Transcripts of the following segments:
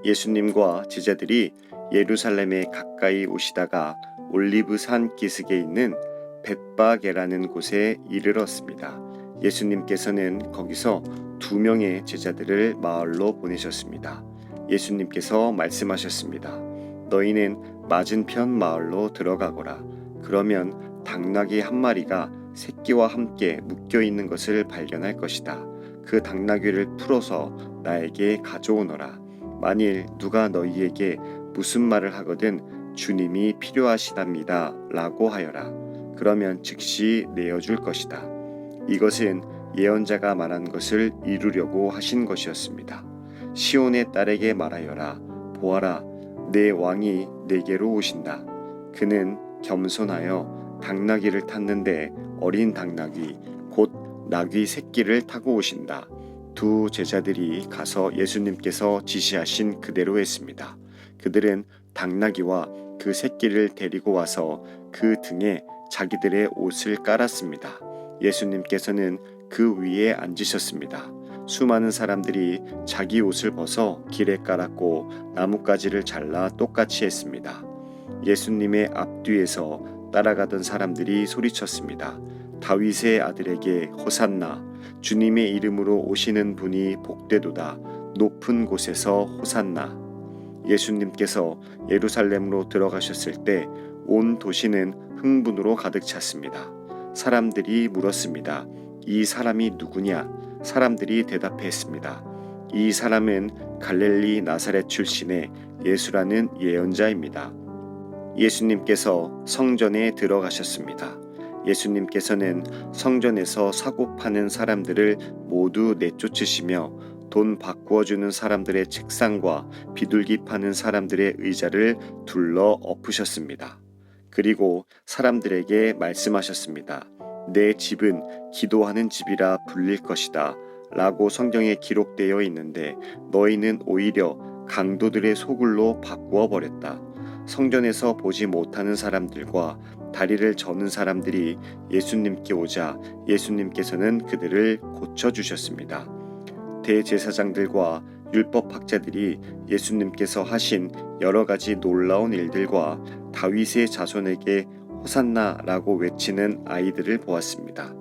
예수님과 제자들이 예루살렘에 가까이 오시다가 올리브산 기슭에 있는 벳바게라는 곳에 이르렀습니다. 예수님께서는 거기서 2명의 제자들을 마을로 보내셨습니다. 예수님께서 말씀하셨습니다. 너희는 맞은편 마을로 들어가거라. 그러면 당나귀 한 마리가 새끼와 함께 묶여 있는 것을 발견할 것이다. 그 당나귀를 풀어서 나에게 가져오너라. 만일 누가 너희에게 무슨 말을 하거든 주님이 필요하시답니다 라고 하여라. 그러면 즉시 내어줄 것이다. 이것은 예언자가 말한 것을 이루려고 하신 것이었습니다. 시온의 딸에게 말하여라. 보아라, 내 왕이 내게로 오신다. 그는 겸손하여 당나귀를 탔는데 어린 당나귀 곧 나귀 새끼를 타고 오신다. 2 제자들이 가서 예수님께서 지시하신 그대로 했습니다. 그들은 당나귀와 그 새끼를 데리고 와서 그 등에 자기들의 옷을 깔았습니다. 예수님께서는 그 위에 앉으셨습니다. 수많은 사람들이 자기 옷을 벗어 길에 깔았고 나뭇가지를 잘라 똑같이 했습니다. 예수님의 앞뒤에서 따라가던 사람들이 소리쳤습니다. 다윗의 아들에게 호산나, 주님의 이름으로 오시는 분이 복되도다. 높은 곳에서 호산나. 예수님께서 예루살렘으로 들어가셨을 때 온 도시는 흥분으로 가득 찼습니다. 사람들이 물었습니다. 이 사람이 누구냐? 사람들이 대답했습니다. 이 사람은 갈릴리 나사렛 출신의 예수라는 예언자입니다. 예수님께서 성전에 들어가셨습니다. 예수님께서는 성전에서 사고 파는 사람들을 모두 내쫓으시며 돈 바꾸어주는 사람들의 책상과 비둘기 파는 사람들의 의자를 둘러 엎으셨습니다. 그리고 사람들에게 말씀하셨습니다. 내 집은 기도하는 집이라 불릴 것이다 라고 성경에 기록되어 있는데 너희는 오히려 강도들의 소굴로 바꾸어 버렸다. 성전에서 보지 못하는 사람들과 다리를 저는 사람들이 예수님께 오자 예수님께서는 그들을 고쳐주셨습니다. 대제사장들과 율법학자들이 예수님께서 하신 여러 가지 놀라운 일들과 다윗의 자손에게 호산나라고 외치는 아이들을 보았습니다.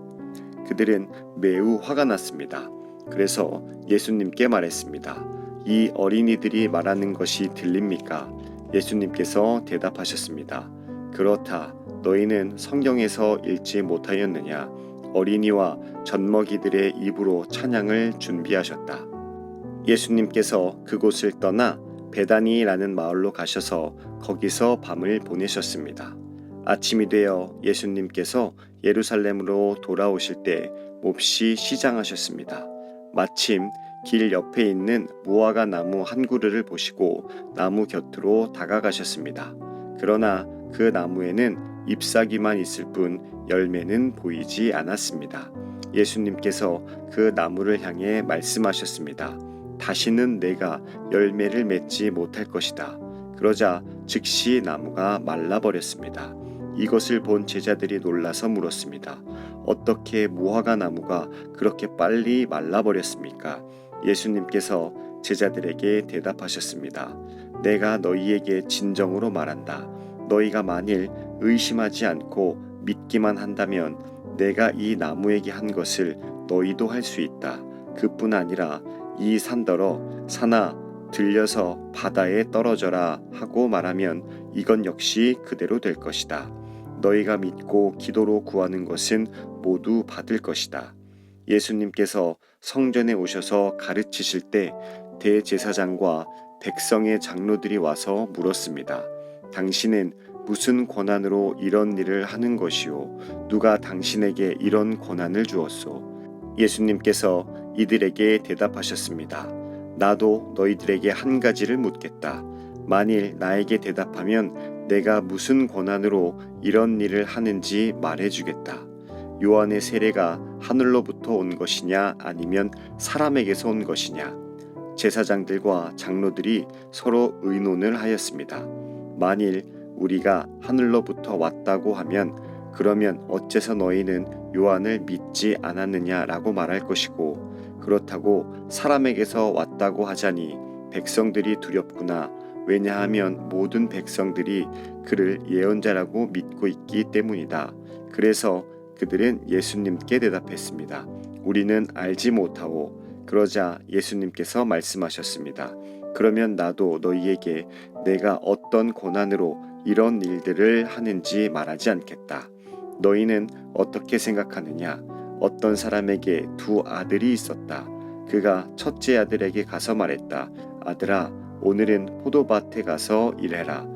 그들은 매우 화가 났습니다. 그래서 예수님께 말했습니다. 이 어린이들이 말하는 것이 들립니까? 예수님께서 대답하셨습니다. 그렇다. 너희는 성경에서 읽지 못하였느냐? 어린이와 젖먹이들의 입으로 찬양을 준비하셨다. 예수님께서 그곳을 떠나 베다니라는 마을로 가셔서 거기서 밤을 보내셨습니다. 아침이 되어 예수님께서 예루살렘으로 돌아오실 때 몹시 시장하셨습니다. 마침 길 옆에 있는 무화과 나무 한 그루를 보시고 나무 곁으로 다가가셨습니다. 그러나 그 나무에는 잎사귀만 있을 뿐 열매는 보이지 않았습니다. 예수님께서 그 나무를 향해 말씀하셨습니다. 다시는 내가 열매를 맺지 못할 것이다. 그러자 즉시 나무가 말라버렸습니다. 이것을 본 제자들이 놀라서 물었습니다. 어떻게 무화과 나무가 그렇게 빨리 말라버렸습니까? 예수님께서 제자들에게 대답하셨습니다. 내가 너희에게 진정으로 말한다. 너희가 만일 의심하지 않고 믿기만 한다면 내가 이 나무에게 한 것을 너희도 할 수 있다. 그뿐 아니라 이 산더러 산아 들려서 바다에 떨어져라 하고 말하면 이건 역시 그대로 될 것이다. 너희가 믿고 기도로 구하는 것은 모두 받을 것이다. 예수님께서 성전에 오셔서 가르치실 때 대제사장과 백성의 장로들이 와서 물었습니다. 당신은 무슨 권한으로 이런 일을 하는 것이오? 누가 당신에게 이런 권한을 주었소? 예수님께서 이들에게 대답하셨습니다. 나도 너희들에게 한 가지를 묻겠다. 만일 나에게 대답하면 내가 무슨 권한으로 이런 일을 하는지 말해주겠다. 요한의 세례가 하늘로부터 온 것이냐 아니면 사람에게서 온 것이냐? 제사장들과 장로들이 서로 의논을 하였습니다. 만일 우리가 하늘로부터 왔다고 하면 그러면 어째서 너희는 요한을 믿지 않았느냐라고 말할 것이고 그렇다고 사람에게서 왔다고 하자니 백성들이 두렵구나. 왜냐하면 모든 백성들이 그를 예언자라고 믿고 있기 때문이다. 그래서 그들은 예수님께 대답했습니다. 우리는 알지 못하오. 그러자 예수님께서 말씀하셨습니다. 그러면 나도 너희에게 내가 어떤 고난으로 이런 일들을 하는지 말하지 않겠다. 너희는 어떻게 생각하느냐? 어떤 사람에게 두 아들이 있었다. 그가 첫째 아들에게 가서 말했다. 아들아, 오늘은 포도밭에 가서 일해라.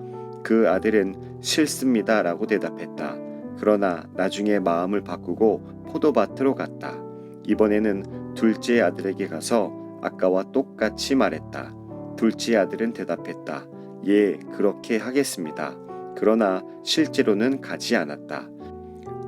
그 아들은 싫습니다 라고 대답했다. 그러나 나중에 마음을 바꾸고 포도밭으로 갔다. 이번에는 둘째 아들에게 가서 아까와 똑같이 말했다. 둘째 아들은 대답했다. 예, 그렇게 하겠습니다. 그러나 실제로는 가지 않았다.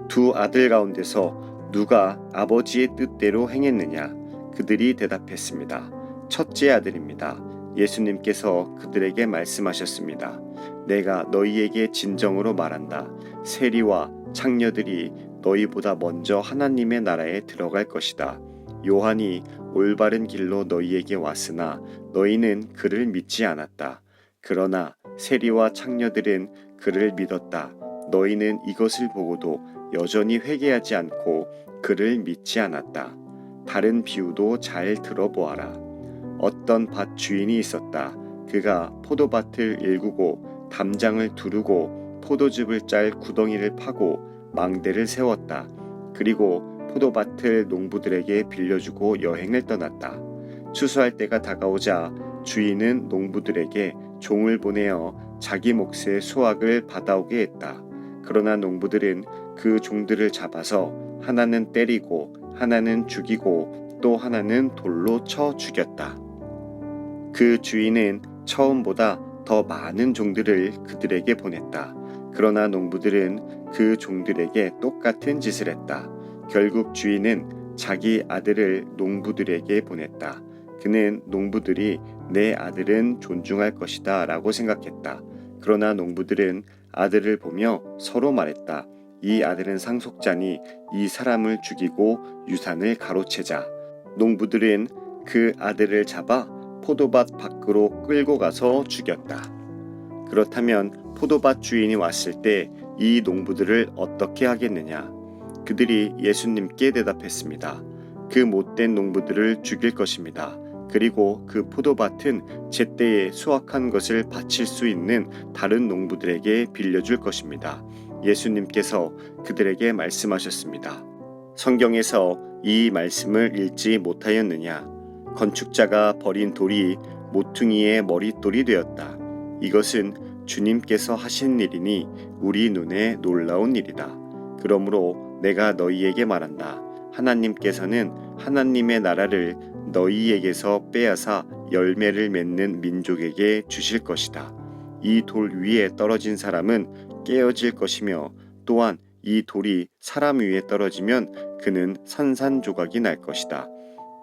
두 아들 가운데서 누가 아버지의 뜻대로 행했느냐? 그들이 대답했습니다. 첫째 아들입니다. 예수님께서 그들에게 말씀하셨습니다. 내가 너희에게 진정으로 말한다. 세리와 창녀들이 너희보다 먼저 하나님의 나라에 들어갈 것이다. 요한이 올바른 길로 너희에게 왔으나 너희는 그를 믿지 않았다. 그러나 세리와 창녀들은 그를 믿었다. 너희는 이것을 보고도 여전히 회개하지 않고 그를 믿지 않았다. 다른 비유도 잘 들어보아라. 어떤 밭 주인이 있었다. 그가 포도밭을 일구고 담장을 두르고 포도즙을 짤 구덩이를 파고 망대를 세웠다. 그리고 포도밭을 농부들에게 빌려주고 여행을 떠났다. 추수할 때가 다가오자 주인은 농부들에게 종을 보내어 자기 몫의 수확을 받아오게 했다. 그러나 농부들은 그 종들을 잡아서 하나는 때리고 하나는 죽이고 또 하나는 돌로 쳐 죽였다. 그 주인은 처음보다 더 많은 종들을 그들에게 보냈다. 그러나 농부들은 그 종들에게 똑같은 짓을 했다. 결국 주인은 자기 아들을 농부들에게 보냈다. 그는 농부들이 내 아들은 존중할 것이다 라고 생각했다. 그러나 농부들은 아들을 보며 서로 말했다. 이 아들은 상속자니 이 사람을 죽이고 유산을 가로채자. 농부들은 그 아들을 잡아 포도밭 밖으로 끌고 가서 죽였다. 그렇다면 포도밭 주인이 왔을 때 이 농부들을 어떻게 하겠느냐? 그들이 예수님께 대답했습니다. 그 못된 농부들을 죽일 것입니다. 그리고 그 포도밭은 제때에 수확한 것을 바칠 수 있는 다른 농부들에게 빌려줄 것입니다. 예수님께서 그들에게 말씀하셨습니다. 성경에서 이 말씀을 읽지 못하였느냐? 건축자가 버린 돌이 모퉁이의 머릿돌이 되었다. 이것은 주님께서 하신 일이니 우리 눈에 놀라운 일이다. 그러므로 내가 너희에게 말한다. 하나님께서는 하나님의 나라를 너희에게서 빼앗아 열매를 맺는 민족에게 주실 것이다. 이 돌 위에 떨어진 사람은 깨어질 것이며 또한 이 돌이 사람 위에 떨어지면 그는 산산조각이 날 것이다.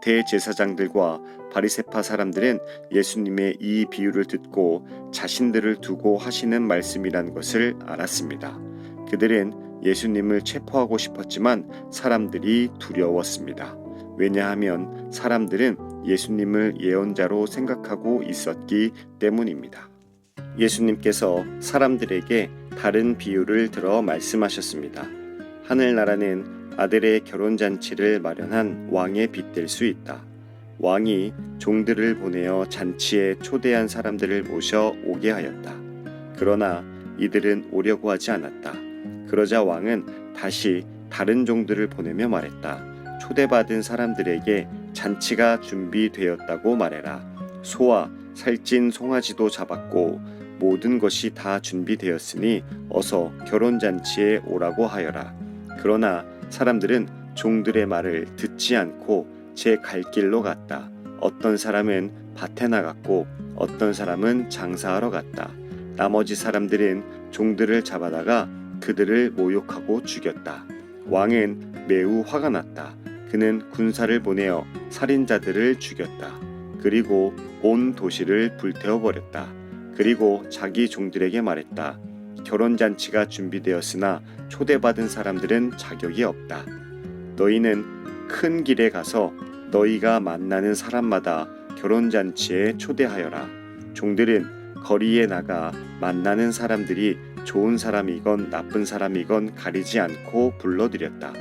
대제사장들과 바리새파 사람들은 예수님의 이 비유를 듣고 자신들을 두고 하시는 말씀이란 것을 알았습니다. 그들은 예수님을 체포하고 싶었지만 사람들이 두려웠습니다. 왜냐하면 사람들은 예수님을 예언자로 생각하고 있었기 때문입니다. 예수님께서 사람들에게 다른 비유를 들어 말씀하셨습니다. 하늘나라는 아들의 결혼잔치를 마련한 왕에 빗댈 수 있다. 왕이 종들을 보내어 잔치에 초대한 사람들을 모셔 오게 하였다. 그러나 이들은 오려고 하지 않았다. 그러자 왕은 다시 다른 종들을 보내며 말했다. 초대받은 사람들에게 잔치가 준비되었다고 말해라. 소와 살찐 송아지도 잡았고 모든 것이 다 준비되었으니 어서 결혼잔치에 오라고 하여라. 그러나 사람들은 종들의 말을 듣지 않고 제 갈 길로 갔다. 어떤 사람은 밭에 나갔고 어떤 사람은 장사하러 갔다. 나머지 사람들은 종들을 잡아다가 그들을 모욕하고 죽였다. 왕은 매우 화가 났다. 그는 군사를 보내어 살인자들을 죽였다. 그리고 온 도시를 불태워버렸다. 그리고 자기 종들에게 말했다. 결혼잔치가 준비되었으나 초대받은 사람들은 자격이 없다. 너희는 큰 길에 가서 너희가 만나는 사람마다 결혼잔치에 초대하여라. 종들은 거리에 나가 만나는 사람들이 좋은 사람이건 나쁜 사람이건 가리지 않고 불러들였다.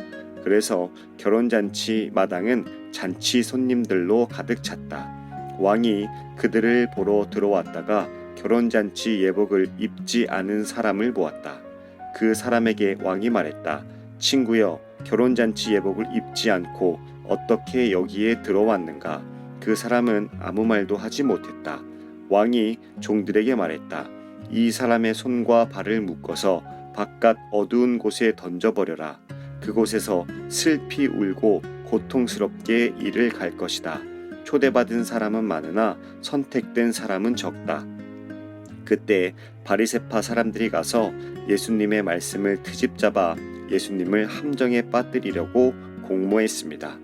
그래서 결혼잔치 마당은 잔치 손님들로 가득 찼다. 왕이 그들을 보러 들어왔다가 결혼잔치 예복을 입지 않은 사람을 보았다. 그 사람에게 왕이 말했다. 친구여, 결혼잔치 예복을 입지 않고 어떻게 여기에 들어왔는가? 그 사람은 아무 말도 하지 못했다. 왕이 종들에게 말했다. 이 사람의 손과 발을 묶어서 바깥 어두운 곳에 던져버려라. 그곳에서 슬피 울고 고통스럽게 이를 갈 것이다. 초대받은 사람은 많으나 선택된 사람은 적다. 그때 바리새파 사람들이 가서 예수님의 말씀을 트집잡아 예수님을 함정에 빠뜨리려고 공모했습니다.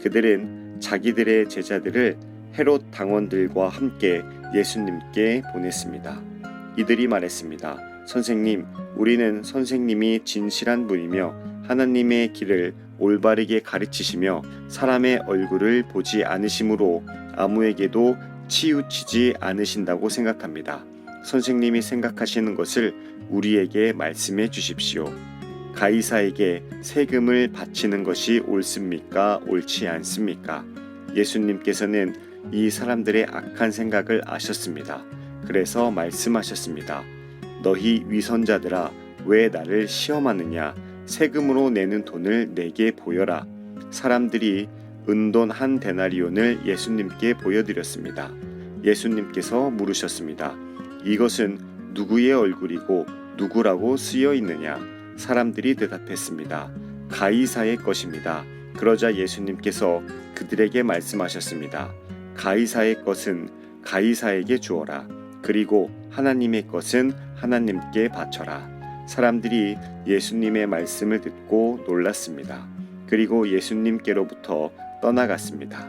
그들은 자기들의 제자들을 헤롯 당원들과 함께 예수님께 보냈습니다. 이들이 말했습니다. 선생님, 우리는 선생님이 진실한 분이며 하나님의 길을 올바르게 가르치시며 사람의 얼굴을 보지 않으심으로 아무에게도 치우치지 않으신다고 생각합니다. 선생님이 생각하시는 것을 우리에게 말씀해 주십시오. 가이사에게 세금을 바치는 것이 옳습니까? 옳지 않습니까? 예수님께서는 이 사람들의 악한 생각을 아셨습니다. 그래서 말씀하셨습니다. 너희 위선자들아, 왜 나를 시험하느냐? 세금으로 내는 돈을 내게 보여라. 사람들이 은돈 한 데나리온을 예수님께 보여드렸습니다. 예수님께서 물으셨습니다. 이것은 누구의 얼굴이고 누구라고 쓰여 있느냐? 사람들이 대답했습니다. 가이사의 것입니다. 그러자 예수님께서 그들에게 말씀하셨습니다. 가이사의 것은 가이사에게 주어라. 그리고 하나님의 것은 하나님께 바쳐라. 사람들이 예수님의 말씀을 듣고 놀랐습니다. 그리고 예수님께로부터 떠나갔습니다.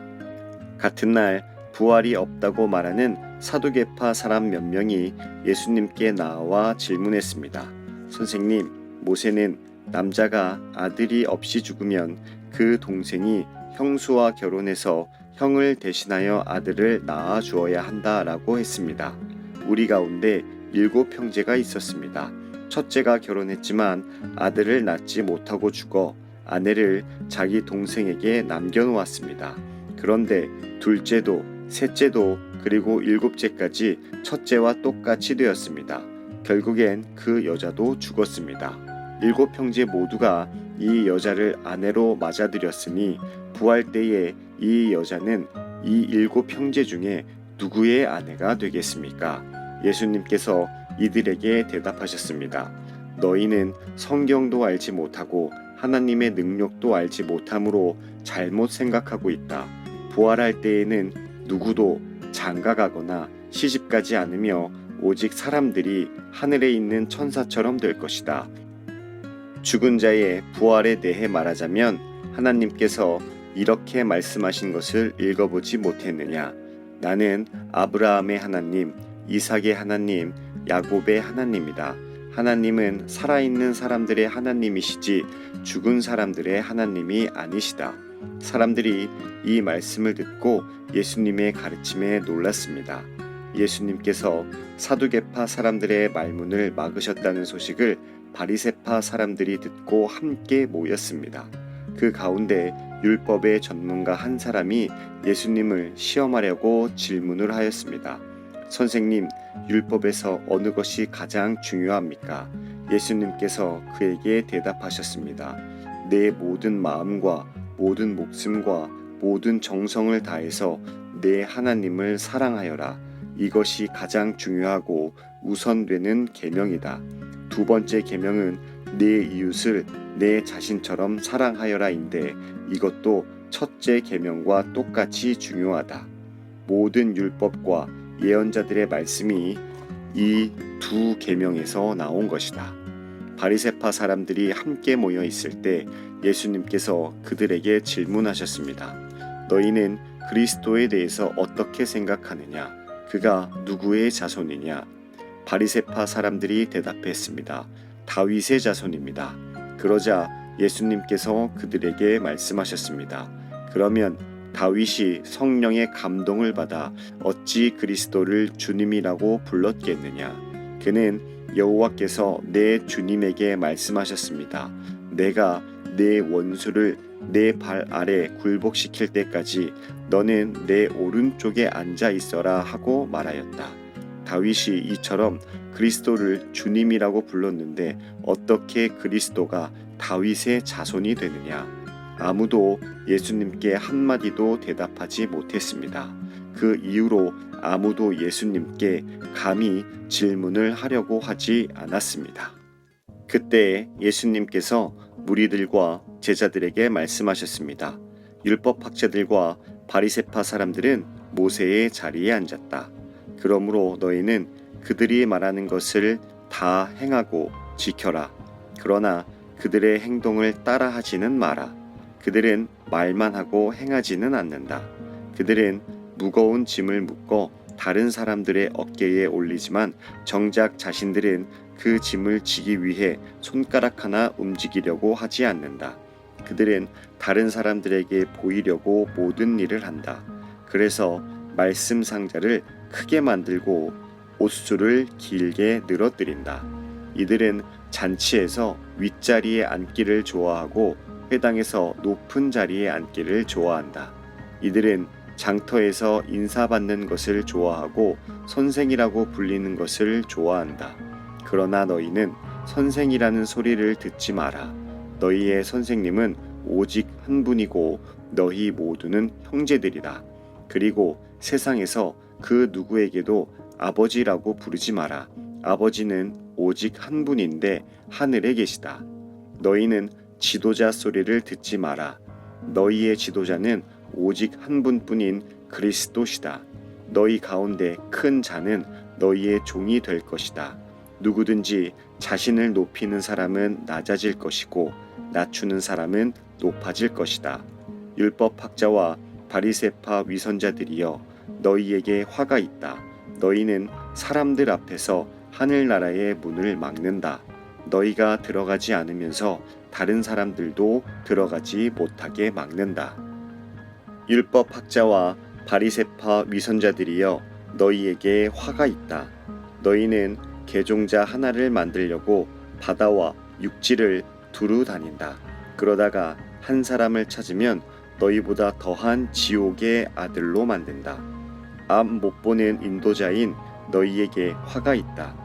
같은 날 부활이 없다고 말하는 사두개파 사람 몇 명이 예수님께 나와 질문했습니다. 선생님, 모세는 남자가 아들이 없이 죽으면 그 동생이 형수와 결혼해서 형을 대신하여 아들을 낳아 주어야 한다라고 했습니다. 우리 가운데 7 형제가 있었습니다. 첫째가 결혼했지만 아들을 낳지 못하고 죽어 아내를 자기 동생에게 남겨놓았습니다. 그런데 둘째도 셋째도 그리고 7째까지 첫째와 똑같이 되었습니다. 결국엔 그 여자도 죽었습니다. 7 형제 모두가 이 여자를 아내로 맞아들였으니 부활 때에 이 여자는 이 7 형제 중에 누구의 아내가 되겠습니까? 예수님께서 이들에게 대답하셨습니다. 너희는 성경도 알지 못하고 하나님의 능력도 알지 못함으로 잘못 생각하고 있다. 부활할 때에는 누구도 장가가거나 시집가지 않으며 오직 사람들이 하늘에 있는 천사처럼 될 것이다. 죽은 자의 부활에 대해 말하자면 하나님께서 이렇게 말씀하신 것을 읽어보지 못했느냐? 나는 아브라함의 하나님, 이삭의 하나님, 야곱의 하나님이다. 하나님은 살아있는 사람들의 하나님이시지 죽은 사람들의 하나님이 아니시다. 사람들이 이 말씀을 듣고 예수님의 가르침에 놀랐습니다. 예수님께서 사두개파 사람들의 말문을 막으셨다는 소식을 바리새파 사람들이 듣고 함께 모였습니다. 그 가운데 율법의 전문가 한 사람이 예수님을 시험하려고 질문을 하였습니다. 선생님, 율법에서 어느 것이 가장 중요합니까? 예수님께서 그에게 대답하셨습니다. 내 모든 마음과 모든 목숨과 모든 정성을 다해서 내 하나님을 사랑하여라. 이것이 가장 중요하고 우선되는 계명이다. 두 번째 계명은 내 이웃을 내 자신처럼 사랑하여라인데 이것도 첫째 계명과 똑같이 중요하다. 모든 율법과 예언자들의 말씀이 이 두 계명에서 나온 것이다. 바리새파 사람들이 함께 모여 있을 때 예수님께서 그들에게 질문하셨습니다. 너희는 그리스도에 대해서 어떻게 생각하느냐? 그가 누구의 자손이냐? 바리새파 사람들이 대답했습니다. 다윗의 자손입니다. 그러자 예수님께서 그들에게 말씀하셨습니다. 그러면 다윗이 성령의 감동을 받아 어찌 그리스도를 주님이라고 불렀겠느냐. 그는 여호와께서 내 주님에게 말씀하셨습니다. 내가 내 원수를 내 발 아래 굴복시킬 때까지 너는 내 오른쪽에 앉아 있어라 하고 말하였다. 다윗이 이처럼 그리스도를 주님이라고 불렀는데 어떻게 그리스도가 다윗의 자손이 되느냐? 아무도 예수님께 한마디도 대답하지 못했습니다. 그 이후로 아무도 예수님께 감히 질문을 하려고 하지 않았습니다. 그때 예수님께서 무리들과 제자들에게 말씀하셨습니다. 율법학자들과 바리새파 사람들은 모세의 자리에 앉았다. 그러므로 너희는 그들이 말하는 것을 다 행하고 지켜라. 그러나 그들의 행동을 따라하지는 마라. 그들은 말만 하고 행하지는 않는다. 그들은 무거운 짐을 묶어 다른 사람들의 어깨에 올리지만 정작 자신들은 그 짐을 지기 위해 손가락 하나 움직이려고 하지 않는다. 그들은 다른 사람들에게 보이려고 모든 일을 한다. 그래서 말씀 상자를 크게 만들고 옷수를 길게 늘어뜨린다. 이들은 잔치에서 윗자리에 앉기를 좋아하고 회당에서 높은 자리에 앉기를 좋아한다. 이들은 장터에서 인사받는 것을 좋아하고 선생이라고 불리는 것을 좋아한다. 그러나 너희는 선생이라는 소리를 듣지 마라. 너희의 선생님은 오직 한 분이고 너희 모두는 형제들이라. 그리고 세상에서 그 누구에게도 아버지라고 부르지 마라. 아버지는 오직 한 분인데 하늘에 계시다. 너희는 지도자 소리를 듣지 마라. 너희의 지도자는 오직 한 분뿐인 그리스도시다. 너희 가운데 큰 자는 너희의 종이 될 것이다. 누구든지 자신을 높이는 사람은 낮아질 것이고 낮추는 사람은 높아질 것이다. 율법학자와 바리새파 위선자들이여, 너희에게 화가 있다. 너희는 사람들 앞에서 하늘나라의 문을 막는다. 너희가 들어가지 않으면서 다른 사람들도 들어가지 못하게 막는다. 율법학자와 바리새파 위선자들이여, 너희에게 화가 있다. 너희는 개종자 하나를 만들려고 바다와 육지를 두루 다닌다. 그러다가 한 사람을 찾으면 너희보다 더한 지옥의 아들로 만든다. 앞 못 보는 인도자인 너희에게 화가 있다.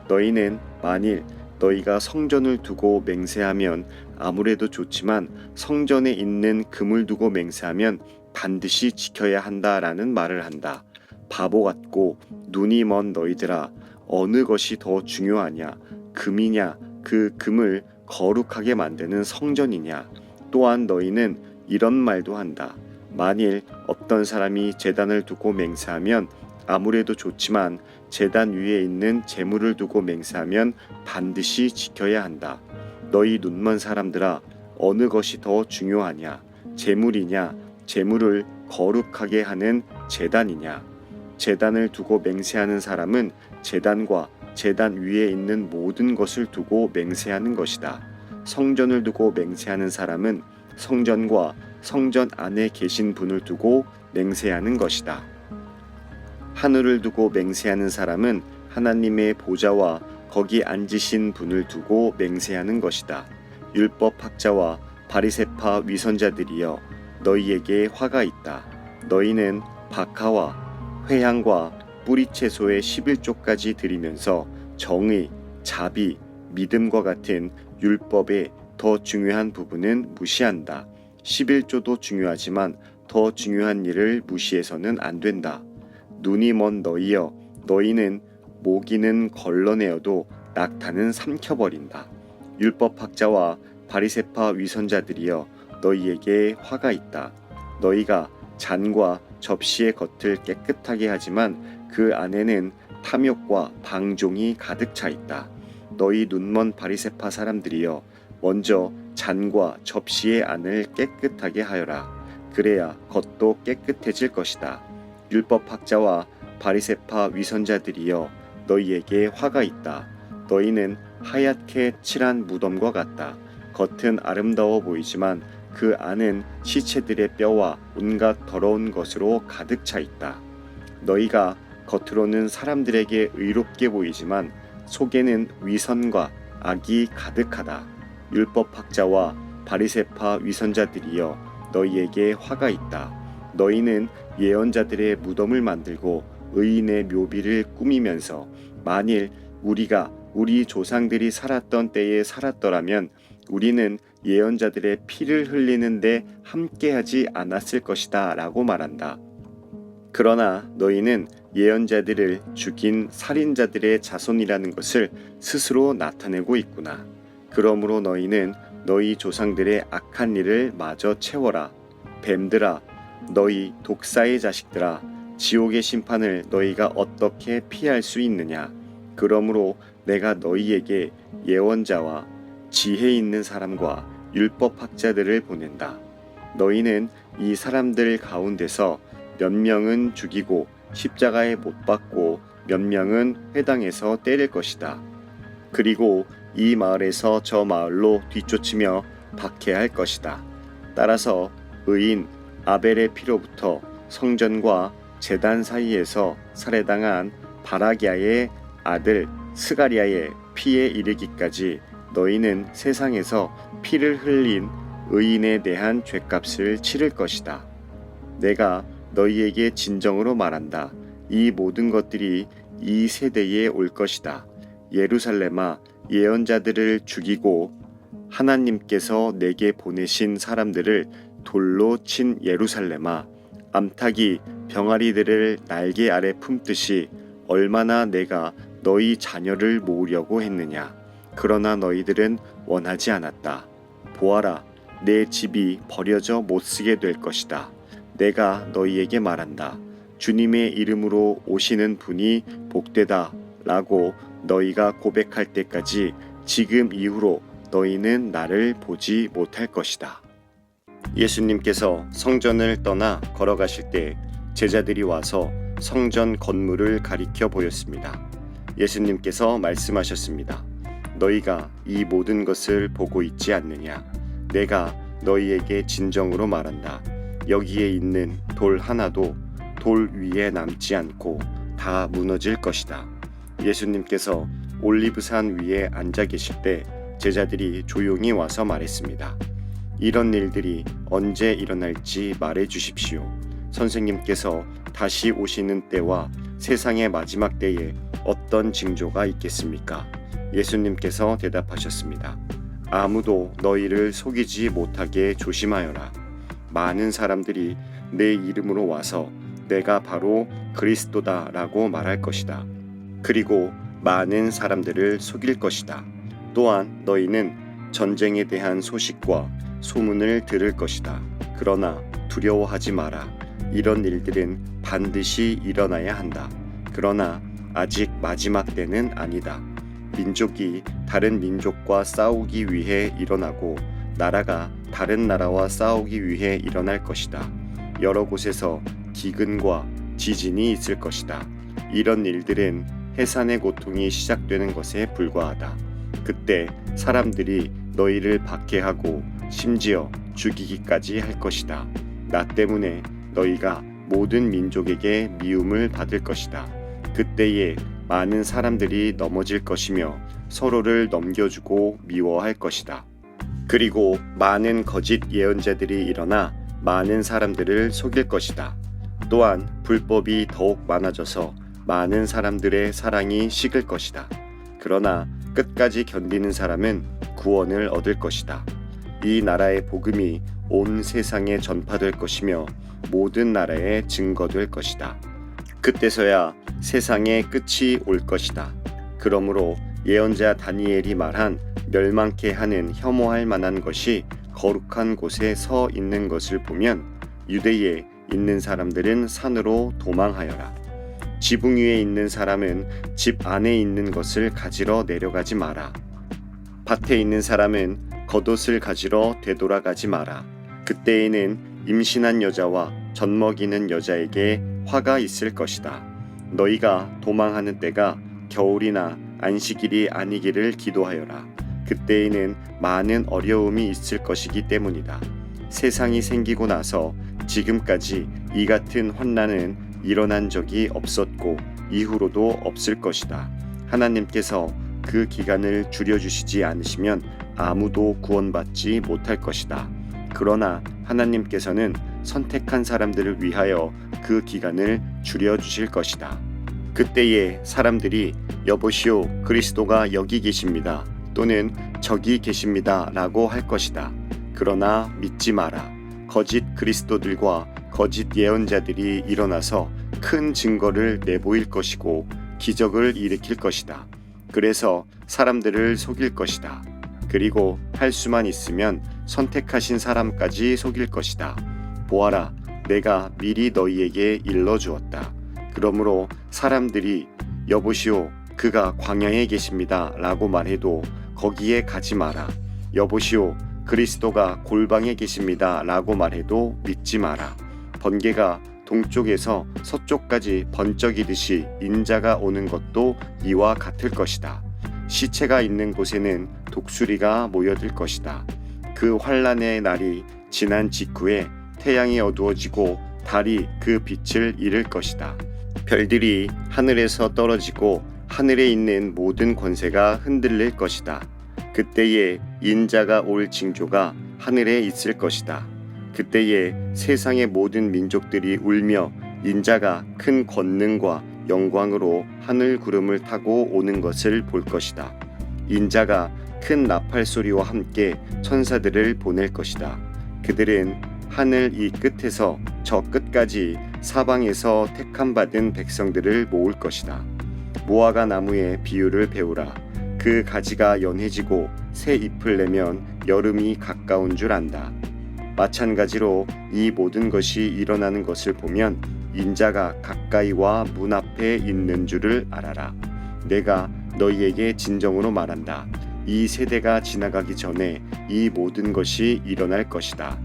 너희는 만일 너희가 성전을 두고 맹세하면 아무래도 좋지만 성전에 있는 금을 두고 맹세하면 반드시 지켜야 한다라는 말을 한다. 바보 같고 눈이 먼 너희들아, 어느 것이 더 중요하냐? 금이냐? 그 금을 거룩하게 만드는 성전이냐? 또한 너희는 이런 말도 한다. 만일 어떤 사람이 제단을 두고 맹세하면 아무래도 좋지만 제단 위에 있는 제물을 두고 맹세하면 반드시 지켜야 한다. 너희 눈먼 사람들아, 어느 것이 더 중요하냐? 제물이냐? 제물을 거룩하게 하는 제단이냐? 제단을 두고 맹세하는 사람은 제단과 제단 위에 있는 모든 것을 두고 맹세하는 것이다. 성전을 두고 맹세하는 사람은 성전과 성전 안에 계신 분을 두고 맹세하는 것이다. 하늘을 두고 맹세하는 사람은 하나님의 보좌와 거기 앉으신 분을 두고 맹세하는 것이다. 율법학자와 바리새파 위선자들이여, 너희에게 화가 있다. 너희는 박하와 회향과 뿌리채소의 11조까지 드리면서 정의, 자비, 믿음과 같은 율법의 더 중요한 부분은 무시한다. 11조도 중요하지만 더 중요한 일을 무시해서는 안 된다. 눈이 먼 너희여, 너희는 모기는 걸러내어도 낙타는 삼켜버린다. 율법학자와 바리새파 위선자들이여, 너희에게 화가 있다. 너희가 잔과 접시의 겉을 깨끗하게 하지만 그 안에는 탐욕과 방종이 가득 차 있다. 너희 눈먼 바리새파 사람들이여, 먼저 잔과 접시의 안을 깨끗하게 하여라. 그래야 겉도 깨끗해질 것이다. 율법학자와 바리새파 위선자들이여, 너희에게 화가 있다. 너희는 하얗게 칠한 무덤과 같다. 겉은 아름다워 보이지만 그 안은 시체들의 뼈와 온갖 더러운 것으로 가득 차 있다. 너희가 겉으로는 사람들에게 의롭게 보이지만 속에는 위선과 악이 가득하다. 율법학자와 바리새파 위선자들이여 너희에게 화가 있다. 너희는 예언자들의 무덤을 만들고 의인의 묘비를 꾸미면서 만일 우리가 우리 조상들이 살았던 때에 살았더라면 우리는 예언자들의 피를 흘리는데 함께하지 않았을 것이다 라고 말한다. 그러나 너희는 예언자들을 죽인 살인자들의 자손이라는 것을 스스로 나타내고 있구나. 그러므로 너희는 너희 조상들의 악한 일을 마저 채워라. 뱀들아, 너희 독사의 자식들아, 지옥의 심판을 너희가 어떻게 피할 수 있느냐. 그러므로 내가 너희에게 예언자와 지혜 있는 사람과 율법학자들을 보낸다. 너희는 이 사람들 가운데서 몇 명은 죽이고 십자가에 못 박고 몇 명은 회당에서 때릴 것이다. 그리고 이 마을에서 저 마을로 뒤쫓으며 박해할 것이다. 따라서 의인 아벨의 피로부터 성전과 제단 사이에서 살해당한 바라기아의 아들 스가리아의 피에 이르기까지 너희는 세상에서 피를 흘린 의인에 대한 죄값을 치를 것이다. 내가 너희에게 진정으로 말한다. 이 모든 것들이 이 세대에 올 것이다. 예루살렘아, 예언자들을 죽이고 하나님께서 내게 보내신 사람들을 돌로 친 예루살렘아, 암탉이 병아리들을 날개 아래 품듯이 얼마나 내가 너희 자녀를 모으려고 했느냐. 그러나 너희들은 원하지 않았다. 보아라, 내 집이 버려져 못쓰게 될 것이다. 내가 너희에게 말한다. 주님의 이름으로 오시는 분이 복되다 라고 너희가 고백할 때까지 지금 이후로 너희는 나를 보지 못할 것이다. 예수님께서 성전을 떠나 걸어가실 때 제자들이 와서 성전 건물을 가리켜 보였습니다. 예수님께서 말씀하셨습니다. 너희가 이 모든 것을 보고 있지 않느냐? 내가 너희에게 진정으로 말한다. 여기에 있는 돌 하나도 돌 위에 남지 않고 다 무너질 것이다. 예수님께서 올리브산 위에 앉아 계실 때 제자들이 조용히 와서 말했습니다. 이런 일들이 언제 일어날지 말해 주십시오. 선생님께서 다시 오시는 때와 세상의 마지막 때에 어떤 징조가 있겠습니까? 예수님께서 대답하셨습니다. 아무도 너희를 속이지 못하게 조심하여라. 많은 사람들이 내 이름으로 와서 내가 바로 그리스도다 라고 말할 것이다. 그리고 많은 사람들을 속일 것이다. 또한 너희는 전쟁에 대한 소식과 소문을 들을 것이다. 그러나 두려워하지 마라. 이런 일들은 반드시 일어나야 한다. 그러나 아직 마지막 때는 아니다. 민족이 다른 민족과 싸우기 위해 일어나고 나라가 다른 나라와 싸우기 위해 일어날 것이다. 여러 곳에서 기근과 지진이 있을 것이다. 이런 일들은 해산의 고통이 시작되는 것에 불과하다. 그때 사람들이 너희를 박해하고 심지어 죽이기까지 할 것이다. 나 때문에 너희가 모든 민족에게 미움을 받을 것이다. 그때에 많은 사람들이 넘어질 것이며 서로를 넘겨주고 미워할 것이다. 그리고 많은 거짓 예언자들이 일어나 많은 사람들을 속일 것이다. 또한 불법이 더욱 많아져서 많은 사람들의 사랑이 식을 것이다. 그러나 끝까지 견디는 사람은 구원을 얻을 것이다. 이 나라의 복음이 온 세상에 전파될 것이며 모든 나라에 증거될 것이다. 그때서야 세상의 끝이 올 것이다. 그러므로 예언자 다니엘이 말한 멸망케 하는 혐오할 만한 것이 거룩한 곳에 서 있는 것을 보면 유대에 있는 사람들은 산으로 도망하여라. 지붕 위에 있는 사람은 집 안에 있는 것을 가지러 내려가지 마라. 밭에 있는 사람은 겉옷을 가지러 되돌아가지 마라. 그때에는 임신한 여자와 젖먹이는 여자에게 화가 있을 것이다. 너희가 도망하는 때가 겨울이나 안식일이 아니기를 기도하여라. 그때에는 많은 어려움이 있을 것이기 때문이다. 세상이 생기고 나서 지금까지 이 같은 환난은 일어난 적이 없었고 이후로도 없을 것이다. 하나님께서 그 기간을 줄여주시지 않으시면 아무도 구원받지 못할 것이다. 그러나 하나님께서는 선택한 사람들을 위하여 그 기간을 줄여주실 것이다. 그때에 사람들이 여보시오, 그리스도가 여기 계십니다. 또는 저기 계십니다. 라고 할 것이다. 그러나 믿지 마라. 거짓 그리스도들과 거짓 예언자들이 일어나서 큰 증거를 내보일 것이고 기적을 일으킬 것이다. 그래서 사람들을 속일 것이다. 그리고 할 수만 있으면 선택하신 사람까지 속일 것이다. 보아라, 내가 미리 너희에게 일러주었다. 그러므로 사람들이 여보시오, 그가 광야에 계십니다. 라고 말해도 거기에 가지 마라. 여보시오, 그리스도가 골방에 계십니다. 라고 말해도 믿지 마라. 번개가 동쪽에서 서쪽까지 번쩍이듯이 인자가 오는 것도 이와 같을 것이다. 시체가 있는 곳에는 독수리가 모여들 것이다. 그 환난의 날이 지난 직후에 태양이 어두워지고 달이 그 빛을 잃을 것이다. 별들이 하늘에서 떨어지고 하늘에 있는 모든 권세가 흔들릴 것이다. 그때에 인자가 올 징조가 하늘에 있을 것이다. 그때에 세상의 모든 민족들이 울며 인자가 큰 권능과 영광으로 하늘 구름을 타고 오는 것을 볼 것이다. 인자가 큰 나팔 소리와 함께 천사들을 보낼 것이다. 그들은 하늘 이 끝에서 저 끝까지 사방에서 택함 받은 백성들을 모을 것이다. 무화과 나무의 비유를 배우라. 그 가지가 연해지고 새 잎을 내면 여름이 가까운 줄 안다. 마찬가지로 이 모든 것이 일어나는 것을 보면 인자가 가까이와 문 앞에 있는 줄을 알아라. 내가 너희에게 진정으로 말한다. 이 세대가 지나가기 전에 이 모든 것이 일어날 것이다.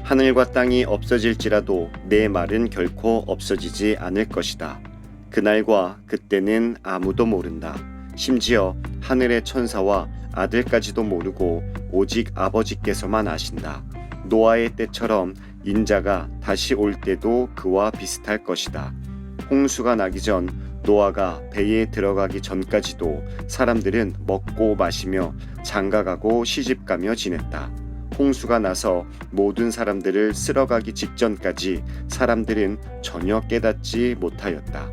하늘과 땅이 없어질지라도 내 말은 결코 없어지지 않을 것이다. 그날과 그때는 아무도 모른다. 심지어 하늘의 천사와 아들까지도 모르고 오직 아버지께서만 아신다. 노아의 때처럼 인자가 다시 올 때도 그와 비슷할 것이다. 홍수가 나기 전 노아가 배에 들어가기 전까지도 사람들은 먹고 마시며 장가가고 시집가며 지냈다. 홍수가 나서 모든 사람들을 쓸어가기 직전까지 사람들은 전혀 깨닫지 못하였다.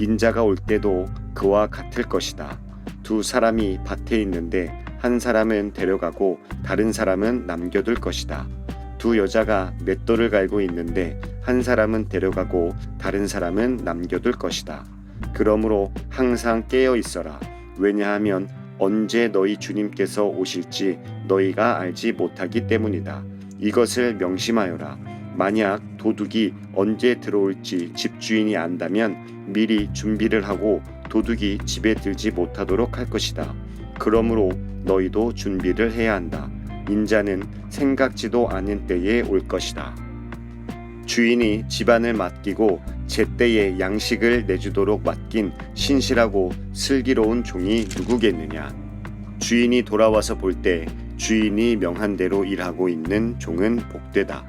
인자가 올 때도 그와 같을 것이다. 두 사람이 밭에 있는데 한 사람은 데려가고 다른 사람은 남겨둘 것이다. 두 여자가 맷돌을 갈고 있는데 한 사람은 데려가고 다른 사람은 남겨둘 것이다. 그러므로 항상 깨어 있어라. 왜냐하면 언제 너희 주님께서 오실지 너희가 알지 못하기 때문이다. 이것을 명심하여라. 만약 도둑이 언제 들어올지 집주인이 안다면 미리 준비를 하고 도둑이 집에 들지 못하도록 할 것이다. 그러므로 너희도 준비를 해야 한다. 인자는 생각지도 않은 때에 올 것이다. 주인이 집안을 맡기고 제때에 양식을 내주도록 맡긴 신실하고 슬기로운 종이 누구겠느냐. 주인이 돌아와서 볼 때 주인이 명한 대로 일하고 있는 종은 복되다.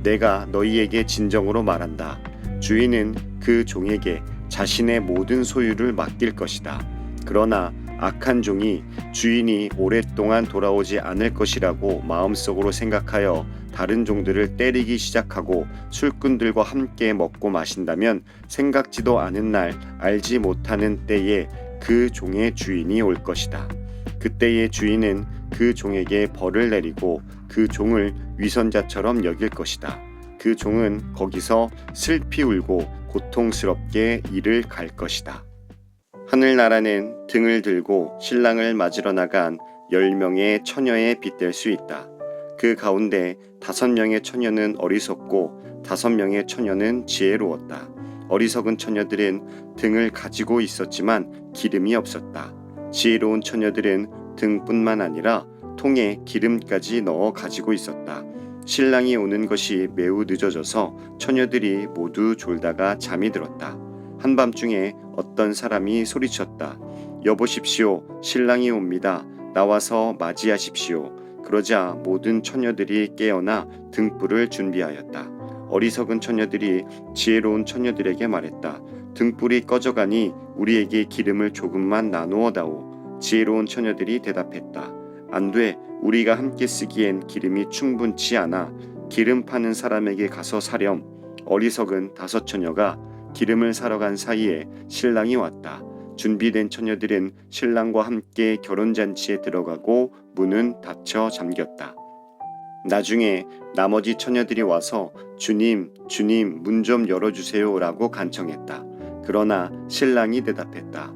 내가 너희에게 진정으로 말한다. 주인은 그 종에게 자신의 모든 소유를 맡길 것이다. 그러나 악한 종이 주인이 오랫동안 돌아오지 않을 것이라고 마음속으로 생각하여 다른 종들을 때리기 시작하고 술꾼들과 함께 먹고 마신다면 생각지도 않은 날 알지 못하는 때에 그 종의 주인이 올 것이다. 그때의 주인은 그 종에게 벌을 내리고 그 종을 위선자처럼 여길 것이다. 그 종은 거기서 슬피 울고 고통스럽게 이를 갈 것이다. 하늘나라는 등을 들고 신랑을 맞으러 나간 10명의 처녀에 빗댈 수 있다. 그 가운데 5명의 처녀는 어리석고 5명의 처녀는 지혜로웠다. 어리석은 처녀들은 등을 가지고 있었지만 기름이 없었다. 지혜로운 처녀들은 등뿐만 아니라 통에 기름까지 넣어 가지고 있었다. 신랑이 오는 것이 매우 늦어져서 처녀들이 모두 졸다가 잠이 들었다. 한밤중에 어떤 사람이 소리쳤다. 여보십시오, 신랑이 옵니다. 나와서 맞이하십시오. 그러자 모든 처녀들이 깨어나 등불을 준비하였다. 어리석은 처녀들이 지혜로운 처녀들에게 말했다. 등불이 꺼져가니 우리에게 기름을 조금만 나누어 다오. 지혜로운 처녀들이 대답했다. 안 돼. 우리가 함께 쓰기엔 기름이 충분치 않아. 기름 파는 사람에게 가서 사렴. 어리석은 다섯 처녀가 기름을 사러 간 사이에 신랑이 왔다. 준비된 처녀들은 신랑과 함께 결혼잔치에 들어가고 문은 닫혀 잠겼다. 나중에 나머지 처녀들이 와서 주님, 주님, 문 좀 열어주세요 라고 간청했다. 그러나 신랑이 대답했다.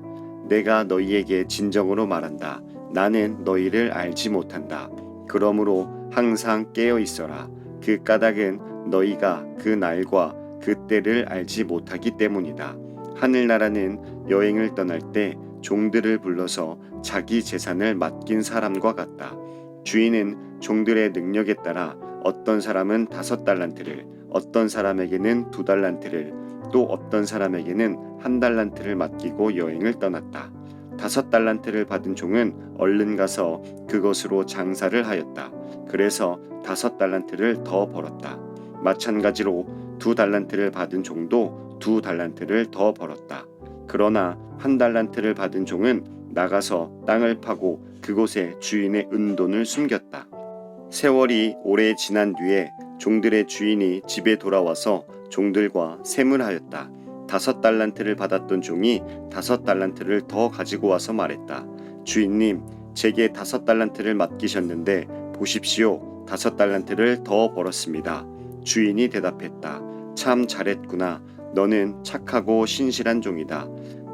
내가 너희에게 진정으로 말한다. 나는 너희를 알지 못한다. 그러므로 항상 깨어 있어라. 그 까닭은 너희가 그 날과 그 때를 알지 못하기 때문이다. 하늘나라는 여행을 떠날 때 종들을 불러서 자기 재산을 맡긴 사람과 같다. 주인은 종들의 능력에 따라 어떤 사람은 5달란트를, 어떤 사람에게는 2달란트를, 또 어떤 사람에게는 1달란트를 맡기고 여행을 떠났다. 5달란트를 받은 종은 얼른 가서 그것으로 장사를 하였다. 그래서 5달란트를 더 벌었다. 마찬가지로 2달란트를 받은 종도 2달란트를 더 벌었다. 그러나 1달란트를 받은 종은 나가서 땅을 파고 그곳에 주인의 은돈을 숨겼다. 세월이 오래 지난 뒤에 종들의 주인이 집에 돌아와서 종들과 셈을하였다. 5달란트를 받았던 종이 5달란트를 더 가지고 와서 말했다. 주인님, 제게 5달란트를 맡기셨는데 보십시오. 5달란트를 더 벌었습니다. 주인이 대답했다. 참 잘했구나. 너는 착하고 신실한 종이다.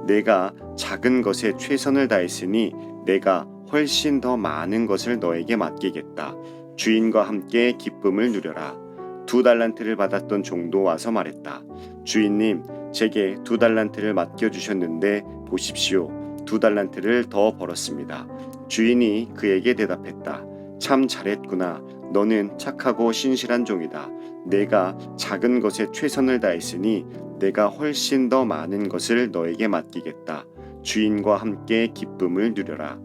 내가 작은 것에 최선을 다했으니 내가 훨씬 더 많은 것을 너에게 맡기겠다. 주인과 함께 기쁨을 누려라. 2달란트를 받았던 종도 와서 말했다. 주인님, 제게 2달란트를 맡겨주셨는데 보십시오. 2달란트를 더 벌었습니다. 주인이 그에게 대답했다. 참 잘했구나. 너는 착하고 신실한 종이다. 내가 작은 것에 최선을 다했으니 내가 훨씬 더 많은 것을 너에게 맡기겠다. 주인과 함께 기쁨을 누려라.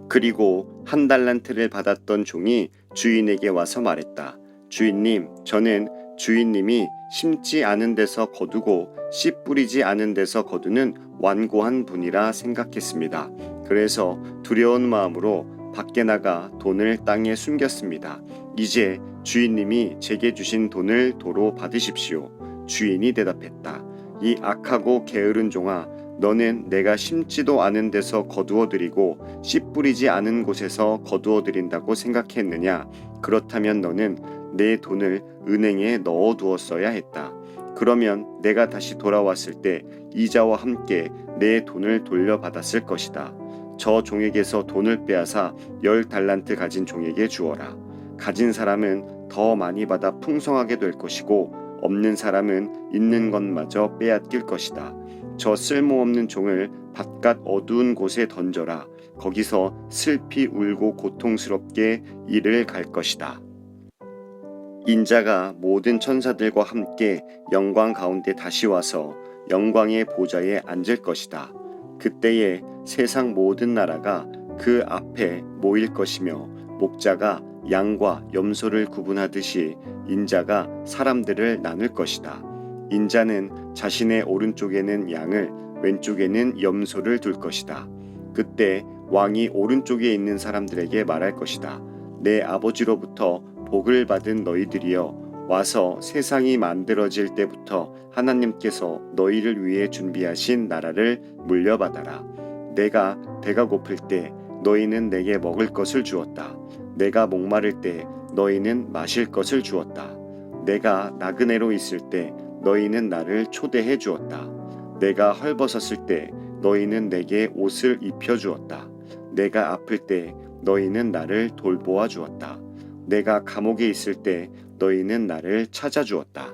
그리고 1달란트를 받았던 종이 주인에게 와서 말했다. 주인님, 저는 주인님이 심지 않은 데서 거두고 씨 뿌리지 않은 데서 거두는 완고한 분이라 생각했습니다. 그래서 두려운 마음으로 밖에 나가 돈을 땅에 숨겼습니다. 이제 주인님이 제게 주신 돈을 도로 받으십시오. 주인이 대답했다. 이 악하고 게으른 종아, 너는 내가 심지도 않은 데서 거두어 드리고 씨 뿌리지 않은 곳에서 거두어 드린다고 생각했느냐? 그렇다면 너는 내 돈을 은행에 넣어 두었어야 했다. 그러면 내가 다시 돌아왔을 때 이자와 함께 내 돈을 돌려받았을 것이다. 저 종에게서 돈을 빼앗아 10달란트 가진 종에게 주어라. 가진 사람은 더 많이 받아 풍성하게 될 것이고 없는 사람은 있는 것마저 빼앗길 것이다. 저 쓸모없는 종을 바깥 어두운 곳에 던져라. 거기서 슬피 울고 고통스럽게 이를 갈 것이다. 인자가 모든 천사들과 함께 영광 가운데 다시 와서 영광의 보좌에 앉을 것이다. 그때에 세상 모든 나라가 그 앞에 모일 것이며 목자가 양과 염소를 구분하듯이 인자가 사람들을 나눌 것이다. 인자는 자신의 오른쪽에는 양을 왼쪽에는 염소를 둘 것이다. 그때 왕이 오른쪽에 있는 사람들에게 말할 것이다. 내 아버지로부터 복을 받은 너희들이여, 와서 세상이 만들어질 때부터 하나님께서 너희를 위해 준비하신 나라를 물려받아라. 내가 배가 고플 때 너희는 내게 먹을 것을 주었다. 내가 목마를 때 너희는 마실 것을 주었다. 내가 나그네로 있을 때 너희는 나를 초대해 주었다. 내가 헐벗었을 때 너희는 내게 옷을 입혀 주었다. 내가 아플 때 너희는 나를 돌보아 주었다. 내가 감옥에 있을 때 너희는 나를 찾아주었다.